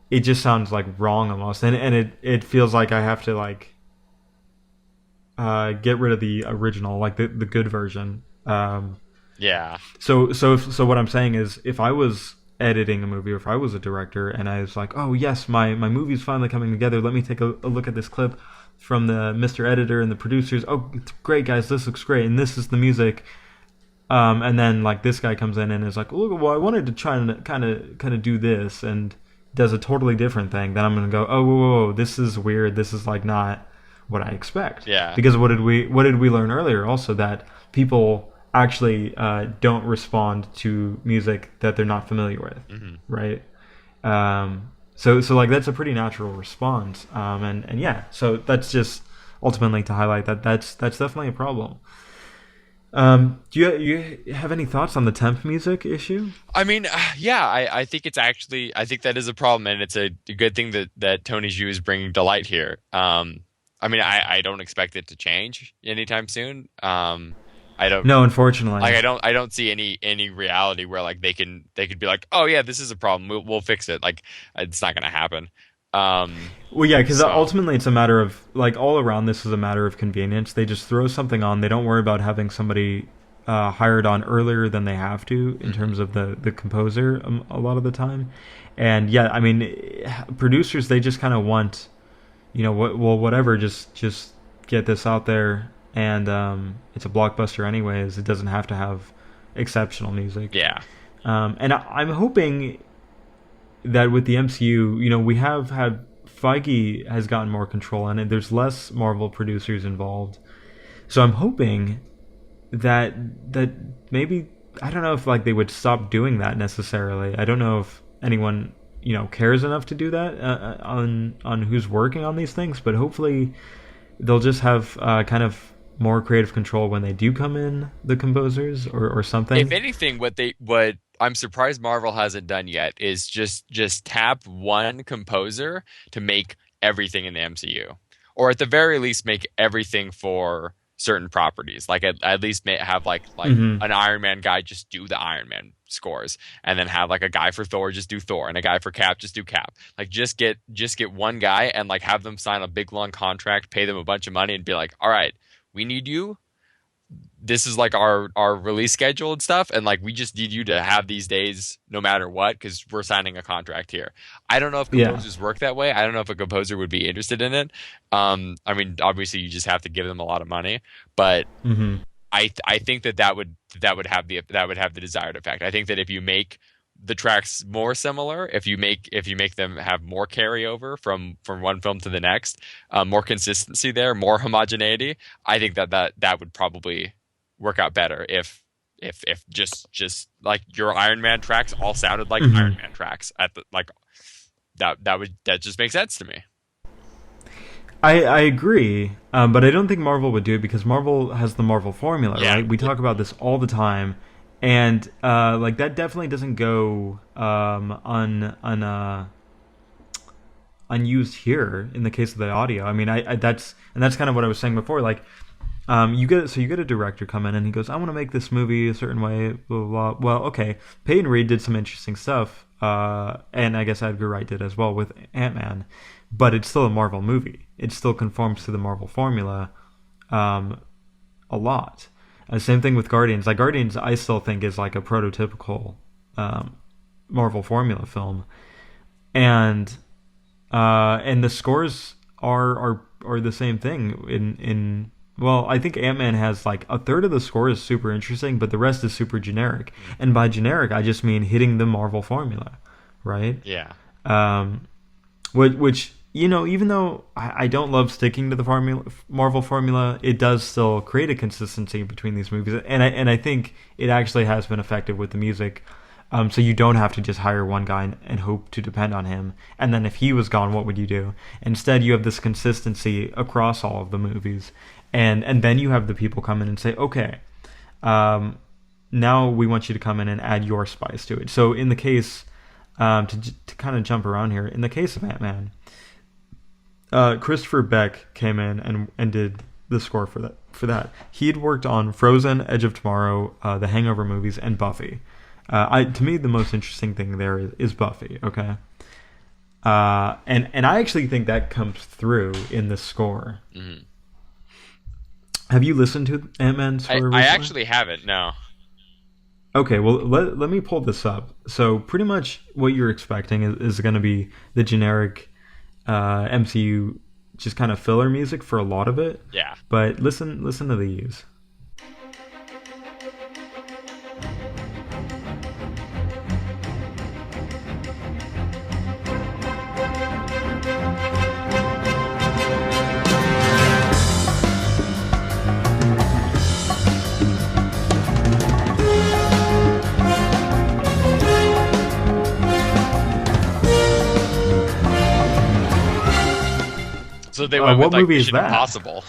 it just sounds wrong almost, and it feels like I have to get rid of the original, the good version. Yeah. So what I'm saying is, if I was editing a movie, or if I was a director and I was like, oh yes, my movie's finally coming together, let me take a look at this clip from the Mr. Editor and the producers. Oh, great guys, this looks great, and this is the music. And then this guy comes in and is like, look, well, I wanted to try and kind of do this, and does a totally different thing. Then I'm gonna go, oh, whoa, this is weird. This is not what I expect. Yeah. Because what did we learn earlier? Also, that people actually don't respond to music that they're not familiar with, right? So that's a pretty natural response, and yeah, so that's just ultimately to highlight that's definitely a problem. Do you have any thoughts on the temp music issue? I mean, yeah, I think it's actually, I think that is a problem, and it's a good thing that Tony Zhu is bringing to light here. I mean, I don't expect it to change anytime soon. I don't. No, unfortunately. I don't see any reality where they could be like, oh yeah, this is a problem. We'll fix it. It's not gonna happen. Well, yeah, because ultimately it's a matter of all around. This is a matter of convenience. They just throw something on. They don't worry about having somebody hired on earlier than they have to in terms of the composer a lot of the time. And yeah, I mean, producers, they just kind of want, whatever, just get this out there. And it's a blockbuster anyways. It doesn't have to have exceptional music. Yeah. And I'm hoping that with the MCU, we have had Feige has gotten more control in it. There's less Marvel producers involved. So I'm hoping that maybe, I don't know if they would stop doing that necessarily. I don't know if anyone cares enough to do that on who's working on these things, but hopefully they'll just have kind of more creative control when they do come in, the composers or something. If anything, what I'm surprised Marvel hasn't done yet is just tap one composer to make everything in the MCU, or at the very least make everything for certain properties. At least have an Iron Man guy just do the Iron Man scores, and then have a guy for Thor just do Thor, and a guy for Cap just do Cap. Just get one guy and have them sign a big long contract, pay them a bunch of money, and be like, all right, we need you. This is our release schedule and stuff, and we just need you to have these days no matter what, because we're signing a contract here. I don't know if composers work that way. I don't know if a composer would be interested in it. I mean, obviously you just have to give them a lot of money, but I think that would have the desired effect. I think that if you make the tracks more similar, if you make them have more carryover from one film to the next, more consistency there, more homogeneity, I think that would probably work out better if just your Iron Man tracks all sounded like Iron Man tracks at the that just makes sense to me. I agree, but I don't think Marvel would do it, because Marvel has the Marvel formula, right? We talk about this all the time. And that definitely doesn't go unused here in the case of the audio. I mean, that's kind of what I was saying before. you get a director come in and he goes, I want to make this movie a certain way, blah, blah, blah. Well, okay, Peyton Reed did some interesting stuff, and I guess Edgar Wright did as well with Ant-Man, but it's still a Marvel movie. It still conforms to the Marvel formula a lot. Same thing with Guardians. Like Guardians, I still think is like a prototypical Marvel formula film, and the scores are the same thing. In well, I think Ant-Man has like a third of the score is super interesting, but the rest is super generic. And by generic, I just mean hitting the Marvel formula, right? Yeah. Which even though I don't love sticking to the Marvel formula, it does still create a consistency between these movies, and I think it actually has been effective with the music. So you don't have to just hire one guy and hope to depend on him. And then if he was gone, what would you do? Instead, you have this consistency across all of the movies, and then you have the people come in and say, okay, now we want you to come in and add your spice to it. So in the case, to kind of jump around here, in the case of Ant-Man, Christopher Beck came in and did the score for that. He'd worked on Frozen, Edge of Tomorrow, the Hangover movies, and Buffy. To me, the most interesting thing there is Buffy. Okay, and I actually think that comes through in the score. Mm-hmm. Have you listened to Ant-Man score recently? I actually haven't. No. Okay, well let me pull this up. So pretty much what you're expecting is going to be the generic MCU, just kind of filler music for a lot of it. Yeah. But listen to these. So they went with what movie Mission is that? Impossible.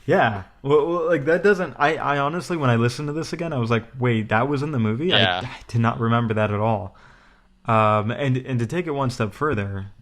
Yeah, well, like that doesn't. I honestly, when I listened to this again, I was like, wait, that was in the movie. Yeah. I did not remember that at all. And to take it one step further.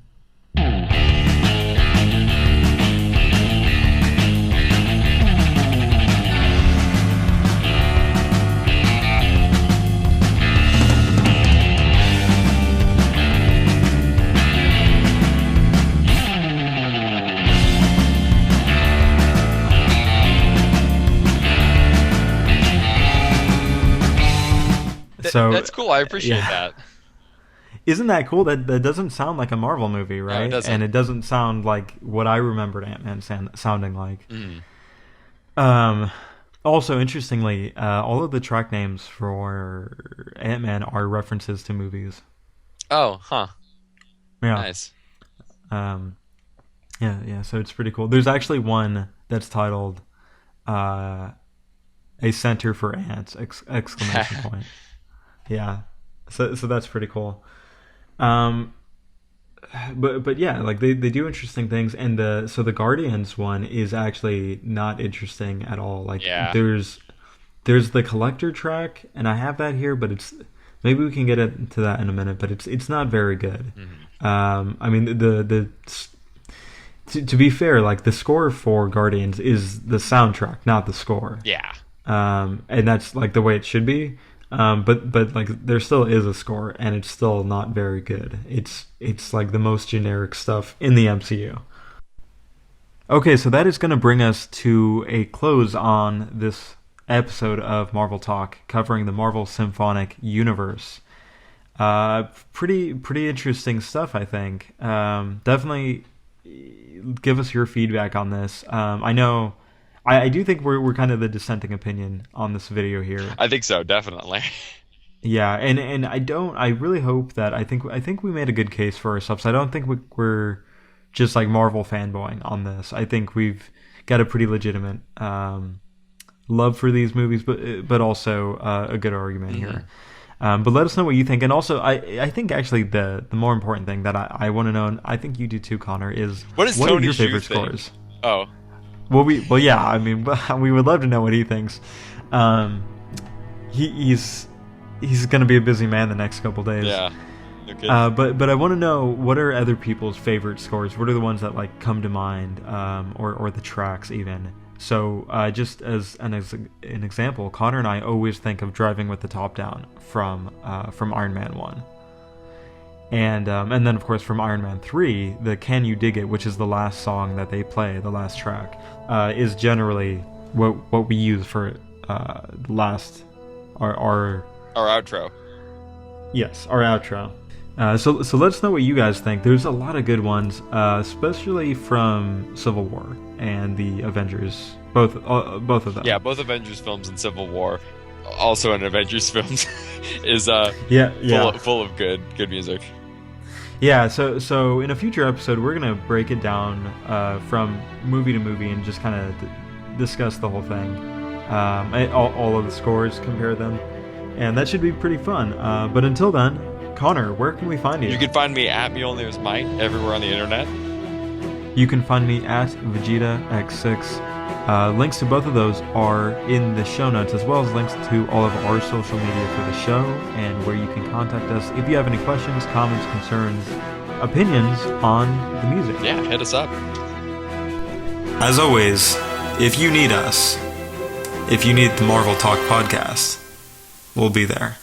So that's cool. I appreciate that. Isn't that cool? That doesn't sound like a Marvel movie, right? No, it doesn't. And it doesn't sound like what I remembered Ant-Man sounding like. Mm. Also, interestingly, all of the track names for Ant-Man are references to movies. Oh, huh. Yeah. Nice. Yeah. So it's pretty cool. There's actually one that's titled "A Center for Ants!" exclamation point. Yeah, so that's pretty cool. But yeah, like they do interesting things, and the Guardians one is actually not interesting at all. Like there's the collector track, and I have that here, but it's maybe we can get into that in a minute. But it's not very good. Mm-hmm. I mean to be fair, like the score for Guardians is the soundtrack, not the score. Yeah. And that's like the way it should be. But like there still is a score, and it's still not very good. It's like the most generic stuff in the MCU. Okay, so that is going to bring us to a close on this episode of Marvel Talk covering the Marvel Symphonic universe. Pretty interesting stuff, I think. Definitely give us your feedback on this. I know. I do think we're kind of the dissenting opinion on this video here. I think so, definitely. Yeah, and I really hope that I think we made a good case for ourselves. I don't think we're just like Marvel fanboying on this. I think we've got a pretty legitimate love for these movies, but also a good argument here. But let us know what you think. And also, I think actually the more important thing that I want to know, and I think you do too, Connor, is what are your favorite scores? Oh. Well, yeah. I mean, we would love to know what he thinks. He's going to be a busy man the next couple days. Yeah. No but I want to know, what are other people's favorite scores? What are the ones that like come to mind, or the tracks even? So just as an example, Connor and I always think of Driving with the Top Down from Iron Man 1. And then, of course, from Iron Man 3, the Can You Dig It, which is the last song that they play, the last track, is generally what we use for our outro. Yes, our outro. So let us know what you guys think. There's a lot of good ones, especially from Civil War and the Avengers, both of them. Yeah, both Avengers films and Civil War, also in Avengers films, is full of good music. Yeah, so in a future episode, we're gonna break it down from movie to movie and just kind of discuss the whole thing, all of the scores, compare them, and that should be pretty fun. But until then, Connor, where can we find you? You can find me at MeOnlyWasMight everywhere on the internet. You can find me at VegetaX6. Links to both of those are in the show notes, as well as links to all of our social media for the show and where you can contact us if you have any questions, comments, concerns, opinions on the music. Yeah, hit us up. As always, if you need us, if you need the Marvel Talk Podcast, we'll be there.